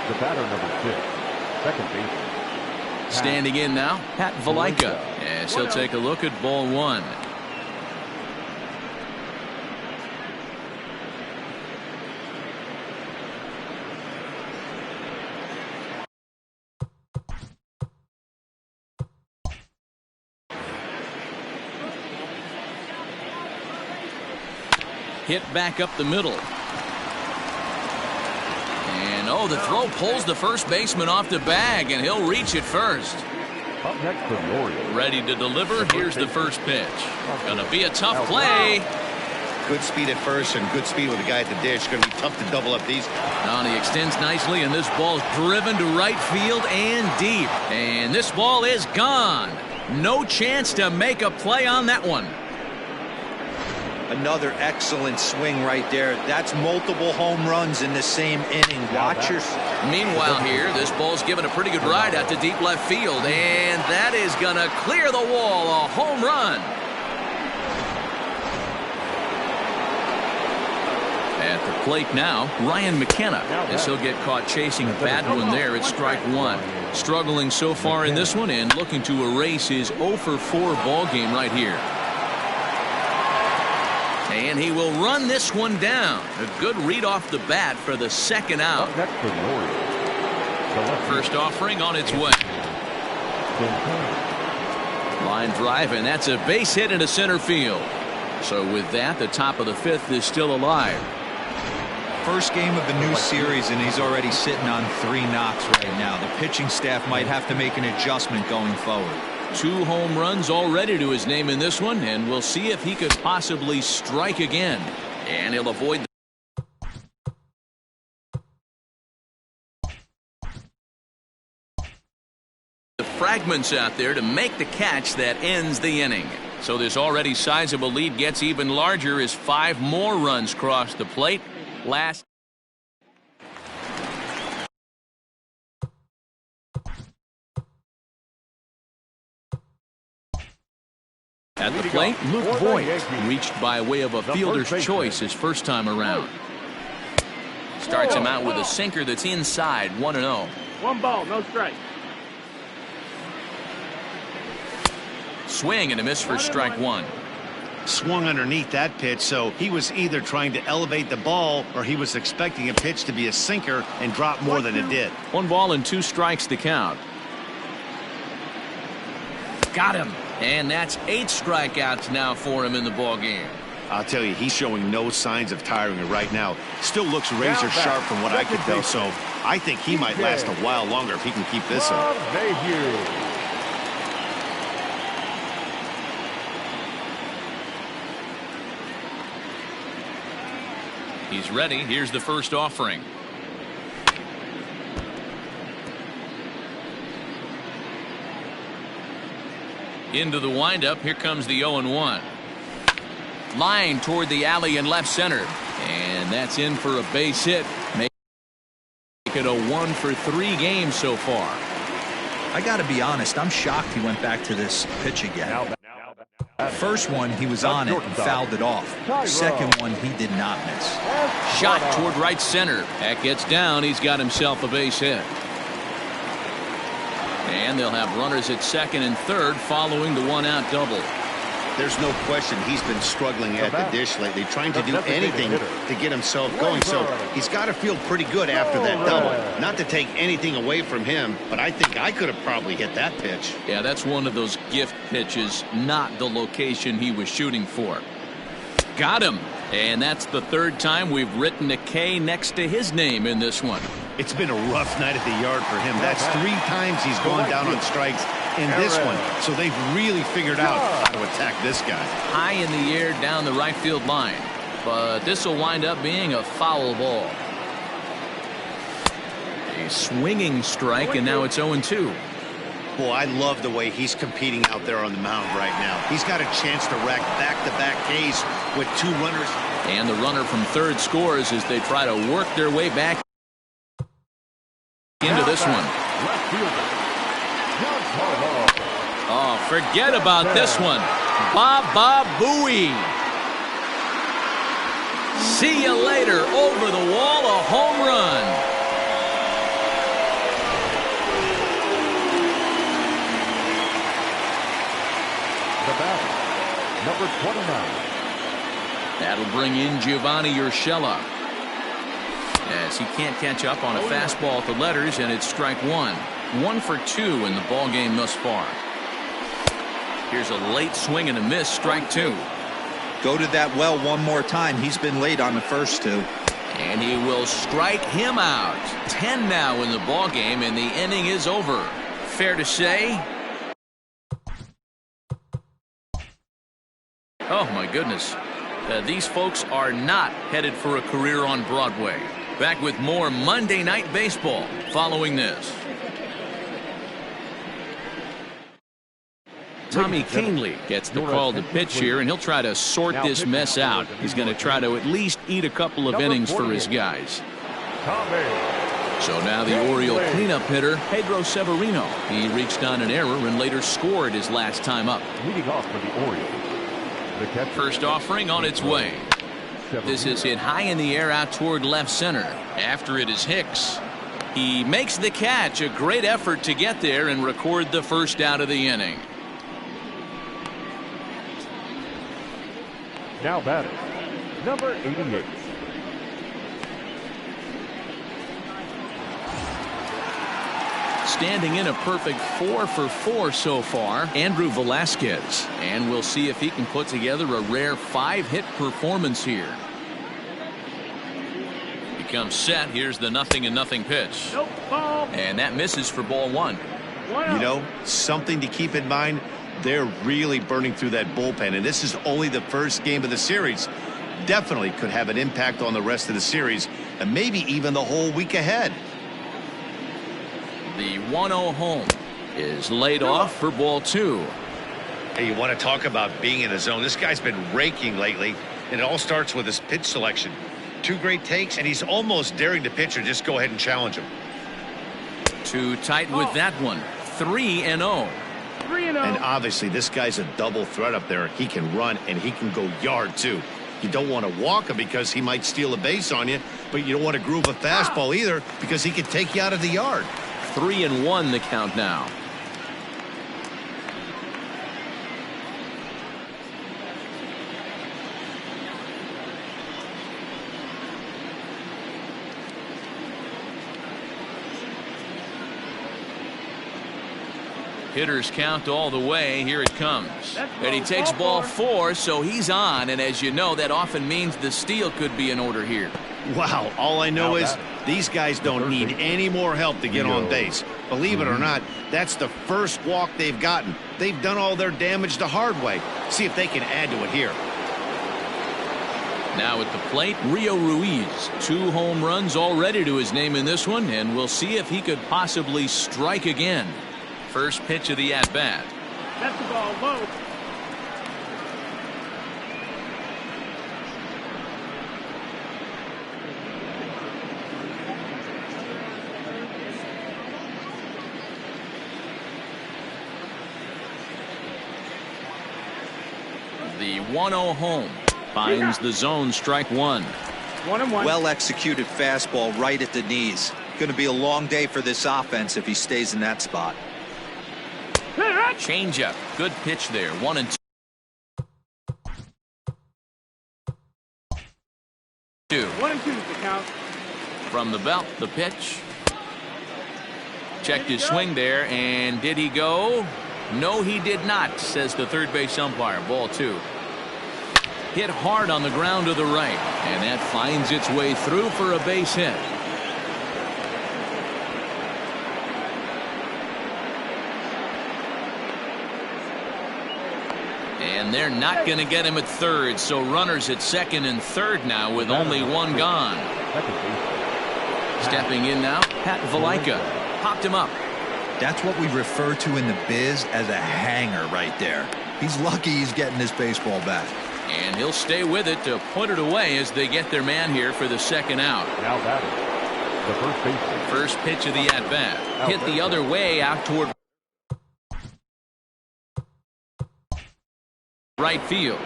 Speaker 3: The batter number 6, second baseman.
Speaker 1: Standing in now, Pat Valaika, as he'll take a look at ball 1. Hit back up the middle. And oh, the throw pulls the first baseman off the bag, and he'll reach it first.
Speaker 3: Up next for the Orioles.
Speaker 1: Ready to deliver. Here's the first pitch. Gonna be a tough play.
Speaker 2: Good speed at first and good speed with the guy at the dish. Gonna be tough to double up these.
Speaker 1: Now he extends nicely, and this ball's driven to right field and deep. And this ball is gone. No chance to make a play on that one.
Speaker 4: Another excellent swing right there. That's multiple home runs in the same inning. Watchers.
Speaker 1: Meanwhile here, this ball's given a pretty good ride out to deep left field, and that is going to clear the wall. A home run. At the plate now, Ryan McKenna, as he'll get caught chasing a bad one there at strike 1. Struggling so far in this one and looking to erase his 0 for 4 ball game right here. And he will run this one down. A good read off the bat for the second out.
Speaker 3: Up next for the Orioles.
Speaker 1: First offering on its way. Line drive, and that's a base hit into center field. So with that, the top of the 5th is still alive.
Speaker 4: First game of the new series, and he's already sitting on 3 knocks right now. The pitching staff might have to make an adjustment going forward.
Speaker 1: 2 home runs already to his name in this one, and we'll see if he could possibly strike again. And he'll avoid the fragments out there to make the catch that ends the inning. So this already sizable lead gets even larger as 5 more runs cross the plate. Last. At the plate, Luke Voigt reached by way of a fielder's choice his first time around. Starts him out with a sinker that's inside, 1-0.
Speaker 6: 1 ball, no strike.
Speaker 1: Swing and a miss for strike one.
Speaker 2: Swung underneath that pitch, so he was either trying to elevate the ball or he was expecting a pitch to be a sinker and drop more than it did.
Speaker 1: 1 ball and 2 strikes to count. Got him. And that's 8 strikeouts now for him in the ball game.
Speaker 2: I'll tell you, he's showing no signs of tiring right now. Still looks razor sharp from what I could tell, so I think he might last a while longer if he can keep this up.
Speaker 1: He's ready. Here's the first offering. Into the windup. Here comes the 0-1. Line toward the alley in left center. And that's in for a base hit. Make it a 1 for 3 game so far.
Speaker 4: I got to be honest, I'm shocked he went back to this pitch again. First one, he was on it and fouled it off. Second one, he did not miss.
Speaker 1: Shot toward right center. That gets down. He's got himself a base hit. And they'll have runners at second and third following the 1-out double.
Speaker 2: There's no question he's been struggling at the dish lately, trying to do anything to get himself going. So he's got to feel pretty good after that double. Not to take anything away from him, but I think I could have probably hit that pitch.
Speaker 1: Yeah, that's one of those gift pitches, not the location he was shooting for. Got him. And that's the 3rd time we've written a K next to his name in this one.
Speaker 2: It's been a rough night at the yard for him. That's 3 times he's gone down on strikes in this one. So they've really figured out how to attack this guy.
Speaker 1: High in the air down the right field line. But this will wind up being a foul ball. A swinging strike, and now it's 0-2.
Speaker 2: Boy, I love the way he's competing out there on the mound right now. He's got a chance to rack back-to-back Ks with 2 runners.
Speaker 1: And the runner from third scores as they try to work their way back into this one. Oh, forget about this one. Baba Booey. See you later. Over the wall, a home run.
Speaker 3: The batter, number 29.
Speaker 1: That'll bring in Giovanni Urshela. As he can't catch up on a fastball at the letters, and it's strike 1. 1 for 2 in the ball game thus far. Here's a late swing and a miss, strike 2.
Speaker 4: Go to that well one more time. He's been late on the first 2.
Speaker 1: And he will strike him out. 10 now in the ball game, and the inning is over. Fair to say? Oh my goodness. These folks are not headed for a career on Broadway. Back with more Monday Night Baseball following this. Tommy Canely gets the call to pitch here, and he'll try to sort this mess out. He's going to try to at least eat a couple of innings for his guys. So now the Oriole cleanup hitter, Pedro Severino. He reached on an error and later scored his last time up.
Speaker 3: Leading off for the Orioles.
Speaker 1: First offering on its way. This is hit high in the air out toward left center. After it is Hicks. He makes the catch. A great effort to get there and record the first out of the inning.
Speaker 3: Now batting, number 88.
Speaker 1: Standing in a perfect 4 for 4 so far, Andrew Velasquez. And we'll see if he can put together a rare 5-hit performance here. He comes set. Here's the 0-0 pitch.
Speaker 6: Nope, ball.
Speaker 1: And that misses for ball 1.
Speaker 2: You know, something to keep in mind. They're really burning through that bullpen, and this is only the first game of the series. Definitely could have an impact on the rest of the series, and maybe even the whole week ahead.
Speaker 1: The 1-0 home is laid off for ball 2.
Speaker 2: Hey, you want to talk about being in the zone? This guy's been raking lately, and it all starts with his pitch selection. Two great takes, and he's almost daring the pitcher just go ahead and challenge him.
Speaker 1: Too tight with that one. 3-0.
Speaker 2: And obviously, this guy's a double threat up there. He can run, and he can go yard, too. You don't want to walk him because he might steal a base on you, but you don't want to groove a fastball either because he can take you out of the yard.
Speaker 1: 3-1 the count now. Hitters count all the way. Here it comes. And he takes ball 4, so he's on. And as you know, that often means the steal could be in order here.
Speaker 2: Wow, all I know is these guys don't need any more help to get on base. Believe it or not, that's the first walk they've gotten. They've done all their damage the hard way. See if they can add to it here.
Speaker 1: Now at the plate, Rio Ruiz. 2 home runs already to his name in this one, and we'll see if he could possibly strike again. First pitch of the at-bat.
Speaker 6: That's the ball low.
Speaker 1: The 1-0 home finds the zone, strike 1.
Speaker 6: 1-1.
Speaker 4: Well executed fastball right at the knees. Going to be a long day for this offense if he stays in that spot.
Speaker 1: Changeup. Good pitch there. 1-2.
Speaker 6: One and two is the count.
Speaker 1: From the belt, the pitch. Checked his swing there, and did he go? No, he did not, says the third base umpire. Ball 2. Hit hard on the ground to the right, and that finds its way through for a base hit. And they're not going to get him at third, so runners at second and third now with only 1 gone. Stepping in now, Pat Valaika popped him up.
Speaker 4: That's what we refer to in the biz as a hanger right there. He's lucky he's getting this baseball back.
Speaker 1: And he'll stay with it to put it away as they get their man here for the second out.
Speaker 3: Now batting, the first baseman.
Speaker 1: First pitch of the at-bat. Hit the other way out toward right field.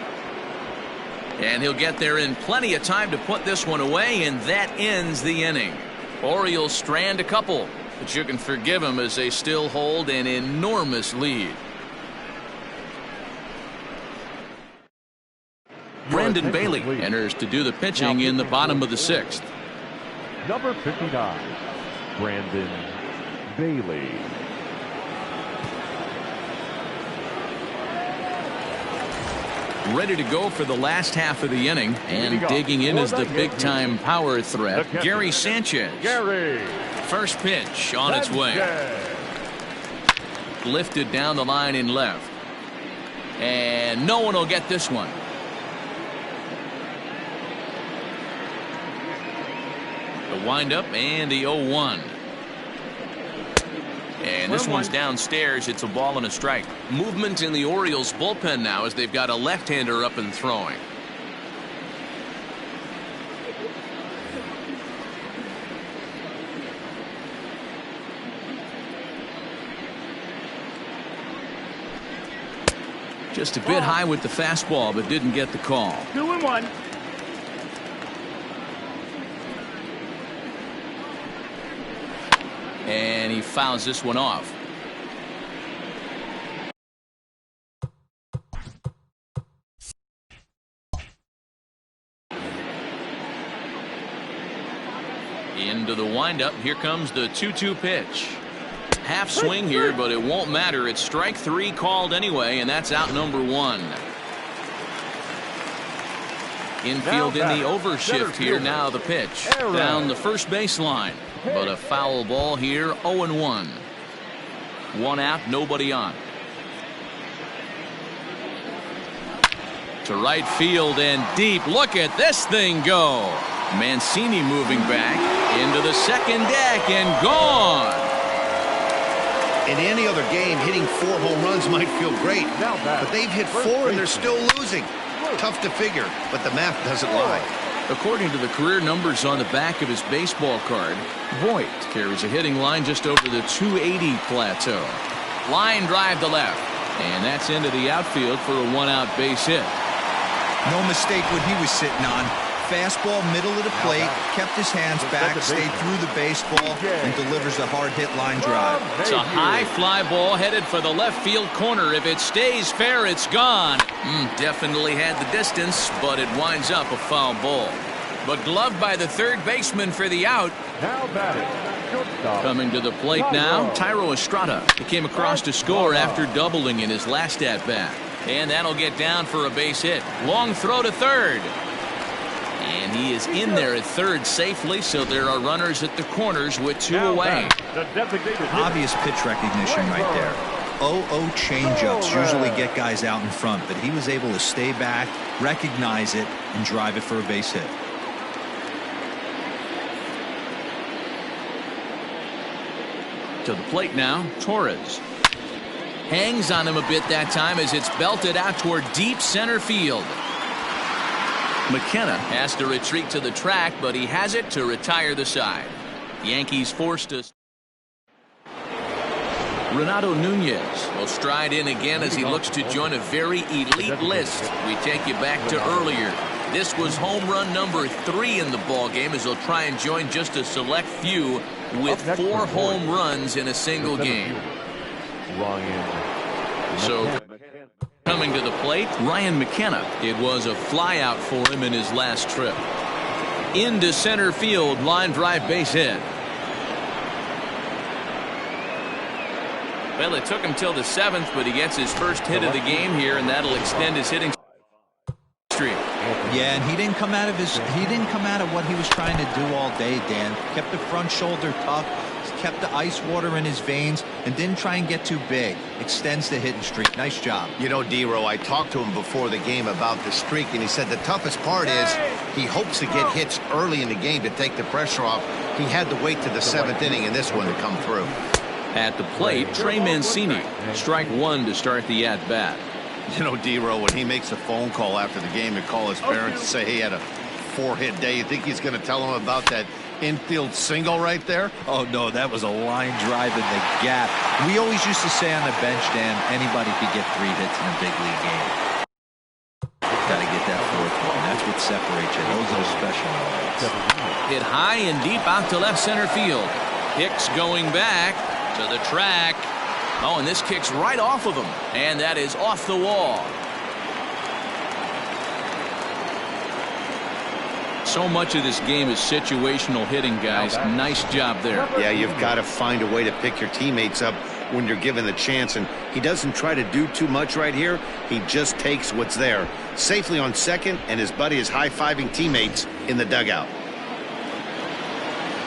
Speaker 1: And he'll get there in plenty of time to put this one away, and that ends the inning. Orioles strand a couple, but you can forgive them as they still hold an enormous lead. Brandon Bailey enters to do the pitching in the bottom of the 6th.
Speaker 3: Number 59, Brandon Bailey.
Speaker 1: Ready to go for the last half of the inning, and digging in is the big-time power threat, Gary Sanchez. First pitch on its way. Lifted down the line in left. And no one will get this one. The windup and the 0-1. And this one's downstairs. It's a ball and a strike. Movement in the Orioles bullpen now as they've got a left-hander up and throwing. Just a bit high with the fastball, but didn't get the call.
Speaker 6: 2-1.
Speaker 1: And he fouls this one off. Into the windup. Here comes the 2-2 pitch. Half swing here, but it won't matter. It's strike 3 called anyway, and that's out number 1. Infield in the overshift here. Now the pitch down the first baseline, but a foul ball here. 0-1. 1 out, nobody on. To right field and deep. Look at this thing go. Mancini moving back into the second deck and gone.
Speaker 2: In any other game, hitting 4 home runs might feel great, but they've hit 4 and they're still losing. Tough to figure, but the math doesn't lie.
Speaker 1: According to the career numbers on the back of his baseball card, Voit carries a hitting line just over the 280 plateau. Line drive to left, and that's into the outfield for a one-out base hit.
Speaker 4: No mistake what he was sitting on. Fastball, middle of the plate, kept his hands back, stayed through the baseball, and delivers a hard-hit line drive.
Speaker 1: It's a high fly ball headed for the left field corner. If it stays fair, it's gone. Definitely had the distance, but it winds up a foul ball. But gloved by the third baseman for the out.
Speaker 3: Now batting, shortstop.
Speaker 1: Coming to the plate now, Thairo Estrada. He came across to score after doubling in his last at-bat. And that'll get down for a base hit. Long throw to third. And he is in there at third safely, so there are runners at the corners with two away.
Speaker 4: Obvious pitch recognition right there. 0-0 changeups usually get guys out in front, but he was able to stay back, recognize it, and drive it for a base hit.
Speaker 1: To the plate now, Torres. Hangs on him a bit that time as it's belted out toward deep center field. McKenna has to retreat to the track, but he has it to retire the side. Yankees forced to. Renato Nunez will stride in again as he looks to join a very elite list. We take you back to earlier. This was home run number 3 in the ball game as he'll try and join just a select few with 4 home runs in a single game. So coming to the plate, Ryan McKenna. It was a flyout for him in his last trip. Into center field, line drive base hit. Well, it took him till the 7th, but he gets his first hit of the game here, and that'll extend his hitting streak.
Speaker 4: Yeah, and he didn't come out of what he was trying to do all day, Dan. Kept the front shoulder tucked, kept the ice water in his veins, and didn't try and get too big. Extends the hitting streak. Nice job.
Speaker 2: You know, D-Row, I talked to him before the game about the streak, and he said the toughest part is he hopes to get hits early in the game to take the pressure off. He had to wait to the 7th inning in this one to come through.
Speaker 1: At the plate, Trey Mancini. Strike 1 to start the at-bat.
Speaker 2: You know, D-Row, when he makes a phone call after the game and call his parents and say he had a 4-hit day, you think he's going to tell them about that infield single right there?
Speaker 4: Oh, no, that was a line drive in the gap. We always used to say on the bench, Dan, anybody could get 3 hits in a big league game. Got to get that 4th one. That's what separates you. Those are special moments.
Speaker 1: Hit high and deep out to left center field. Hicks going back to the track. Oh, and this kicks right off of him. And that is off the wall. So much of this game is situational hitting, guys. Nice job there.
Speaker 2: Yeah, you've got to find a way to pick your teammates up when you're given the chance, and he doesn't try to do too much right here. He just takes what's there. Safely on second, and his buddy is high-fiving teammates in the dugout.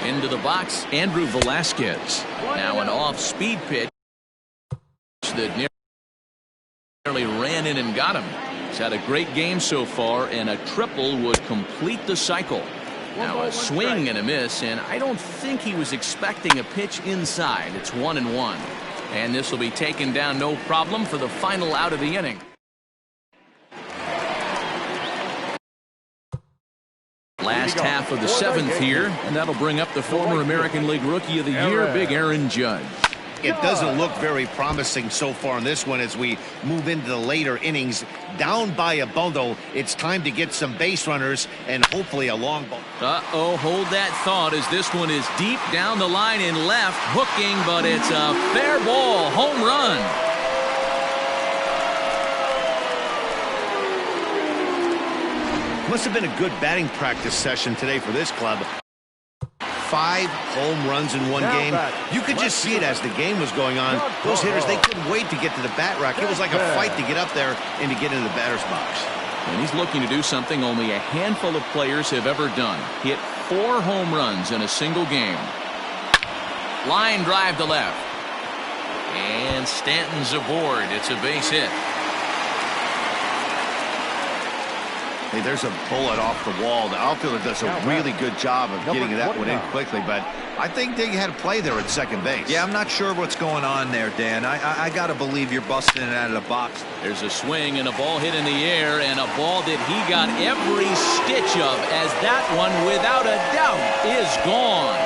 Speaker 1: Into the box, Andrew Velasquez. Now an off-speed pitch that nearly ran in and got him. He's had a great game so far, and a triple would complete the cycle. Now a swing and a miss, and I don't think he was expecting a pitch inside. It's 1-1. And this will be taken down no problem for the final out of the inning. Last half of the 7th here, and that'll bring up the former American League Rookie of the Year, Big Aaron Judge.
Speaker 2: It doesn't look very promising so far in this one as we move into the later innings. Down by a bundle, it's time to get some base runners and hopefully a long ball.
Speaker 1: Uh-oh, hold that thought as this one is deep down the line in left, hooking, but it's a fair ball, home run.
Speaker 2: Must have been a good batting practice session today for this club. 5 home runs in one game. You could just see it as the game was going on. Those hitters, they couldn't wait to get to the bat rack. It was like a fight to get up there and to get into the batter's box.
Speaker 1: And he's looking to do something only a handful of players have ever done. Hit 4 home runs in a single game. Line drive to left. And Stanton's aboard. It's a base hit.
Speaker 2: Hey, there's a bullet off the wall. The outfielder does a really good job of getting that one in quickly, but I think they had a play there at second base.
Speaker 4: Yeah, I'm not sure what's going on there, Dan. I got to believe you're busting it out of the box.
Speaker 1: There's a swing and a ball hit in the air, and a ball that he got every stitch of, as that one, without a doubt, is gone.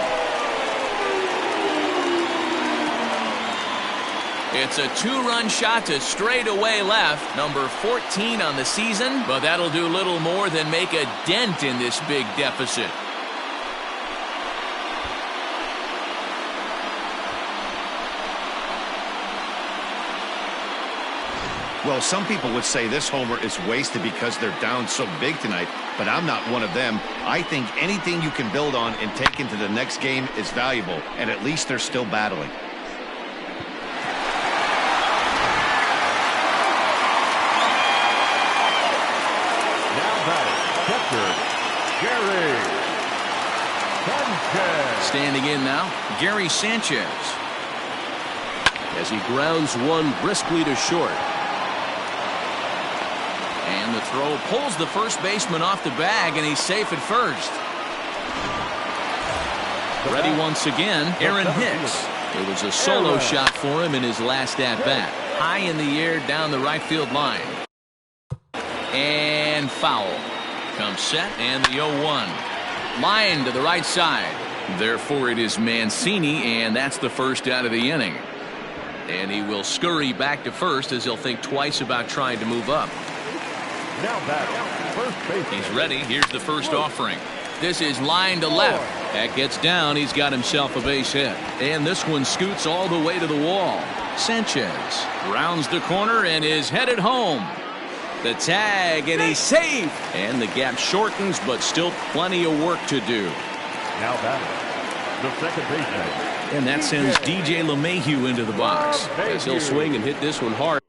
Speaker 1: It's a two-run shot to straightaway left, number 14 on the season, but that'll do little more than make a dent in this big deficit.
Speaker 2: Well, some people would say this homer is wasted because they're down so big tonight, but I'm not one of them. I think anything you can build on and take into the next game is valuable, and at least they're still battling.
Speaker 3: Now batting, catcher, Gary Sanchez.
Speaker 1: Standing in now, Gary Sanchez. As he grounds one briskly to short. And the throw pulls the first baseman off the bag, and he's safe at first. Ready once again, Aaron Hicks. It was a solo shot for him in his last at-bat. High in the air down the right field line. And foul. Comes set, and the 0-1. Line to the right side. Therefore, it is Mancini, and that's the first out of the inning. And he will scurry back to first as he'll think twice about trying to move up.
Speaker 3: Now batting, first base.
Speaker 1: He's ready. Here's the first offering. This is line to left. That gets down. He's got himself a base hit. And this one scoots all the way to the wall. Sanchez rounds the corner and is headed home. The tag, and he's safe. And the gap shortens, but still plenty of work to do.
Speaker 3: Now batting, the second baseman.
Speaker 1: And that sends DJ LeMahieu into the box as he'll swing and hit this one hard.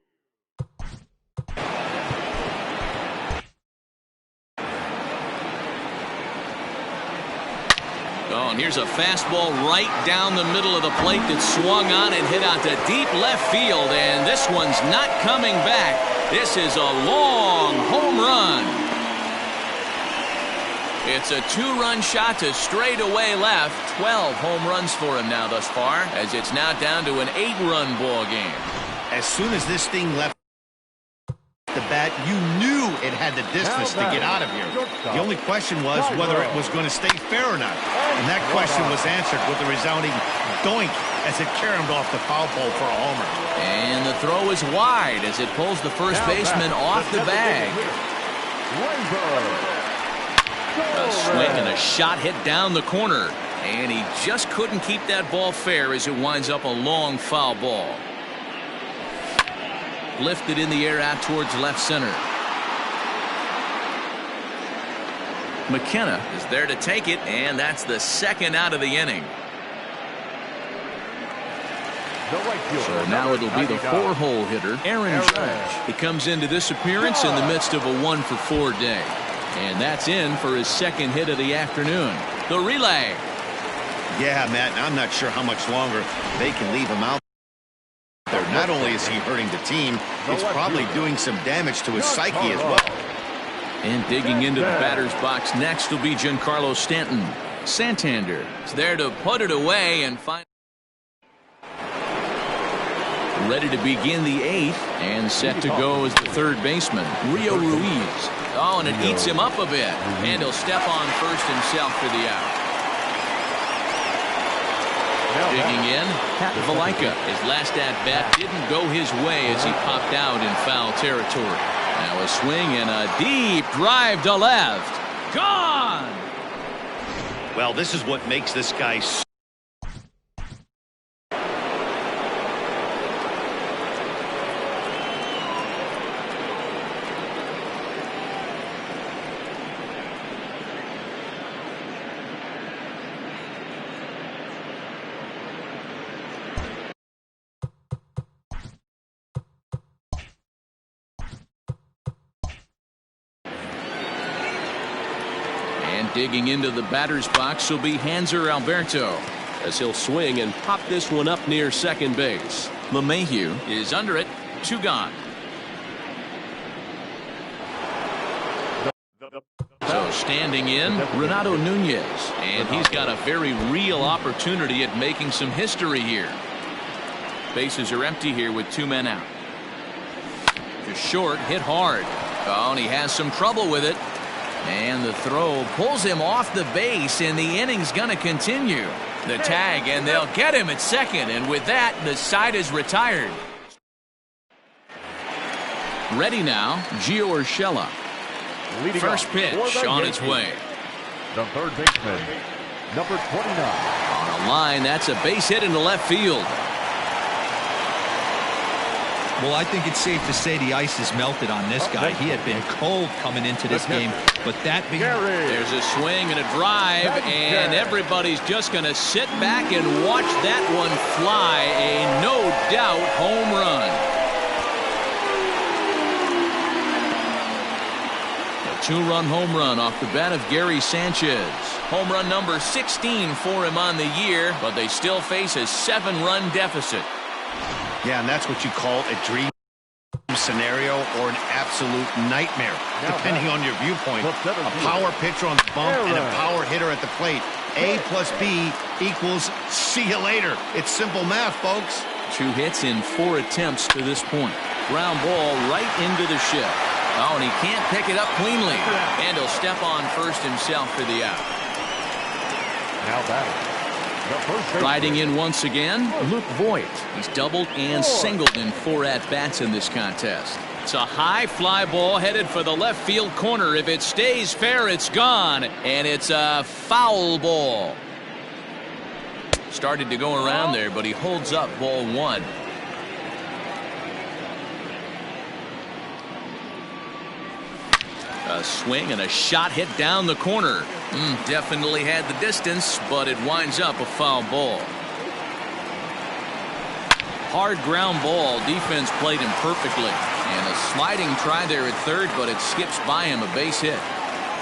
Speaker 1: Oh, and here's a fastball right down the middle of the plate that swung on and hit out to deep left field, and this one's not coming back. This is a long home run. It's a two-run shot to straightaway left. 12 home runs for him now thus far, as it's now down to an 8-run ball game.
Speaker 2: As soon as this thing left the bat, you knew it had the distance to get out of here. The only question was whether it was going to stay fair or not. And that question was answered with a resounding doink as it caromed off the foul pole for a homer.
Speaker 1: And the throw is wide as it pulls the first baseman off the bag. A swing and a shot hit down the corner. And he just couldn't keep that ball fair as it winds up a long foul ball. Lifted in the air out towards left center. McKenna is there to take it, and that's the second out of the inning. So now it'll be the 4-hole hitter, Aaron Judge. He comes into this appearance in the midst of a 1-for-4 day. And that's in for his second hit of the afternoon. The relay.
Speaker 2: Yeah, Matt, I'm not sure how much longer they can leave him out there. Not only is he hurting the team, it's probably doing some damage to his psyche as well.
Speaker 1: And digging into the batter's box next will be Giancarlo Stanton. Santander is there to put it away and find. Ready to begin the 8th and set to go as the third baseman, Rio Ruiz. Oh, and it eats him up a bit. And he'll step on first himself for the out. Digging in, Pat Valaika. His last at-bat didn't go his way as he popped out in foul territory. Now a swing and a deep drive to left. Gone!
Speaker 2: Well, this is what makes this guy so
Speaker 1: digging into the batter's box will be Hanser Alberto as he'll swing and pop this one up near second base. LeMahieu is under it. 2 gone. So Standing in, Renato Nunez. And he's got a very real opportunity at making some history here. Bases are empty here with 2 men out. Just short, hit hard. Oh, and he has some trouble with it. And the throw pulls him off the base, and the inning's going to continue. The tag, and they'll get him at second. And with that, the side is retired. Ready now, Gio Urshela. First pitch on its way.
Speaker 3: The third baseman, number 29.
Speaker 1: On a line, that's a base hit into left field.
Speaker 4: Well, I think it's safe to say the ice has melted on this guy. He had been cold coming into this game, but that being...
Speaker 1: There's a swing and a drive, and everybody's just going to sit back and watch that one fly. A no-doubt home run. A 2-run home run off the bat of Gary Sanchez. Home run number 16 for him on the year, but they still face a 7-run deficit.
Speaker 2: Yeah, and that's what you call a dream scenario or an absolute nightmare, depending on your viewpoint. A power pitcher on the bump and a power hitter at the plate. A plus B equals see you later. It's simple math, folks.
Speaker 1: 2 hits in 4 attempts to this point. Ground ball right into the shift. Oh, and he can't pick it up cleanly. And he'll step on first himself for the out.
Speaker 3: Now batting.
Speaker 1: Riding in once again, Luke Voigt. He's doubled and singled in 4 at-bats in this contest. It's a high fly ball headed for the left field corner. If it stays fair, it's gone, and it's a foul ball. Started to go around there, but he holds up ball 1. A swing and a shot hit down the corner. Definitely had the distance, but it winds up a foul ball. Hard ground ball. Defense played him perfectly. And a sliding try there at third, but it skips by him, a base hit.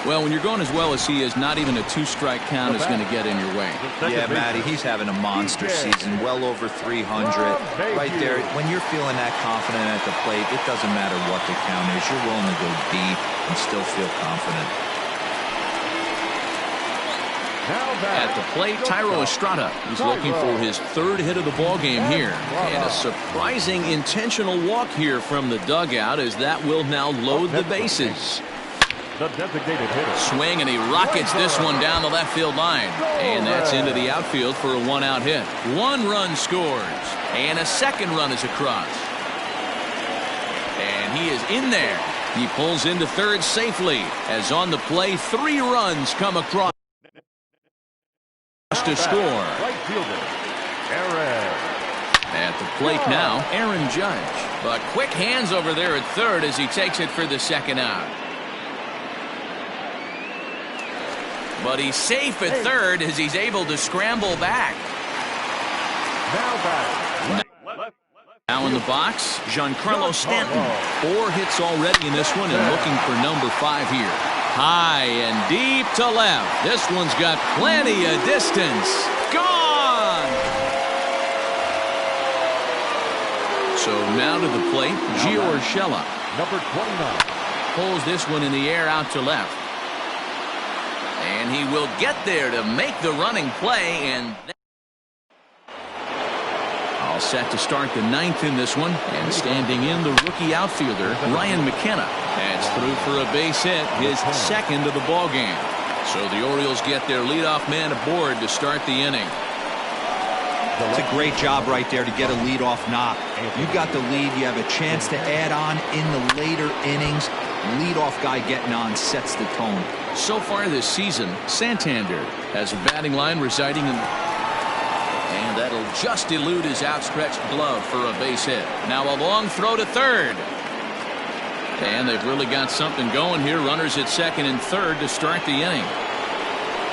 Speaker 1: Well, when you're going as well as he is, not even a 2-strike count is going to get in your way.
Speaker 4: Yeah, Matty, he's having a monster season, well over 300. Right there, when you're feeling that confident at the plate, it doesn't matter what the count is. You're willing to go deep and still feel confident.
Speaker 1: At the plate, Thairo Estrada. He's looking for his 3rd hit of the ball game here. And a surprising intentional walk here from the dugout, as that will now load the bases.
Speaker 3: The designated hitter.
Speaker 1: Swing, and he rockets this one down the left field line. And that's into the outfield for a 1-out hit. 1 run scores. And a 2nd run is across. And he is in there. He pulls into 3rd safely, as on the play 3 runs come across to score.
Speaker 3: Right fielder, Aaron.
Speaker 1: At the plate now, Aaron Judge. But quick hands over there at 3rd as he takes it for the 2nd out. But he's safe at 3rd as he's able to scramble back. Now in the box, Giancarlo Stanton. 4 hits already in this one and looking for number 5 here. High and deep to left. This one's got plenty of distance. Gone! So now to the plate, Gio Urshela.
Speaker 3: Number 29.
Speaker 1: Pulls this one in the air out to left. And he will get there to make the running play, and all set to start the 9th in this one. And standing in, the rookie outfielder, Ryan McKenna. That's through for a base hit, his 2nd of the ball game. So the Orioles get their leadoff man aboard to start the inning.
Speaker 4: It's a great job right there to get a leadoff knock. You got the lead. You have a chance to add on in the later innings. Leadoff guy getting on sets the tone.
Speaker 1: So far this season, Santander has a batting line residing in, and that'll just elude his outstretched glove for a base hit. Now a long throw to 3rd. And they've really got something going here. Runners at 2nd and 3rd to start the inning.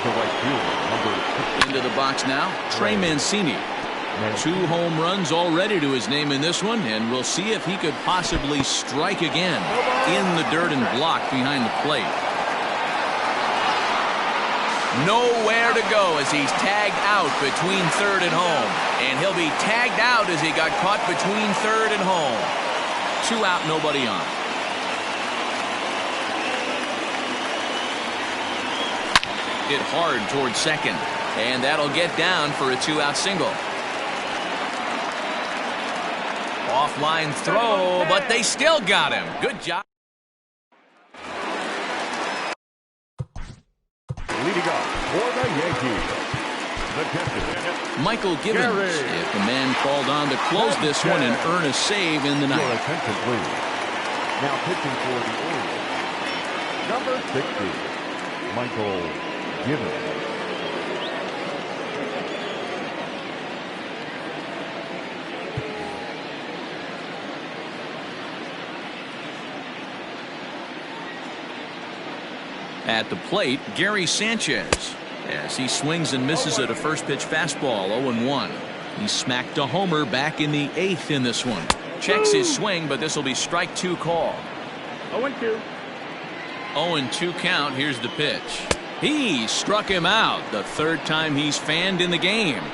Speaker 3: The right fielder,
Speaker 1: into the box now, Trey Mancini. 2 home runs already to his name in this one, and we'll see if he could possibly strike again in the dirt and block behind the plate. Nowhere to go as he's tagged out between 3rd and home. And he'll be tagged out as he got caught between 3rd and home. 2 out, nobody on. Hit hard towards second. And that'll get down for a 2-out single. Offline throw, but they still got him. Good job.
Speaker 3: Leading off for the Yankees, the captain,
Speaker 1: Michael Gibbons, if the man called on to close this one and earn a save in the
Speaker 3: Your
Speaker 1: ninth.
Speaker 3: attention, please. Now pitching for the Orioles, number 60, Michael Gibbons.
Speaker 1: At the plate, Gary Sanchez, as he swings and misses at a first pitch fastball, 0-1. He smacked a homer back in the 8th in this one. Checks his swing, but this will be strike 2 call.
Speaker 6: 0-2.
Speaker 1: 0-2 count. Here's the pitch. He struck him out, the 3rd time he's fanned in the game.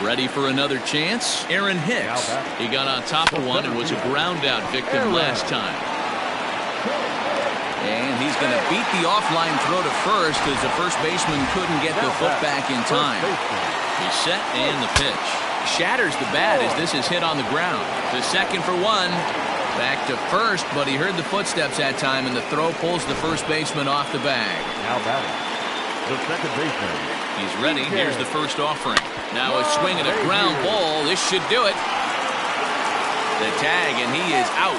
Speaker 1: Ready for another chance? Aaron Hicks. He got on top of one and was a ground out victim last time. And he's going to beat the offline throw to first as the first baseman couldn't get the foot back in time. He's set and the pitch. Shatters the bat as this is hit on the ground. To second for 1. Back to first, but he heard the footsteps that time, and the throw pulls the first baseman off the bag.
Speaker 3: Now batting, the second baseman.
Speaker 1: He's ready. Here's the first offering. Now a swing and a ground ball. This should do it. The tag, and he is out.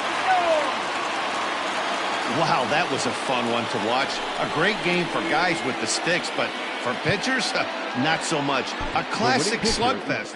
Speaker 2: Wow, that was a fun one to watch. A great game for guys with the sticks, but for pitchers, not so much. A classic slugfest.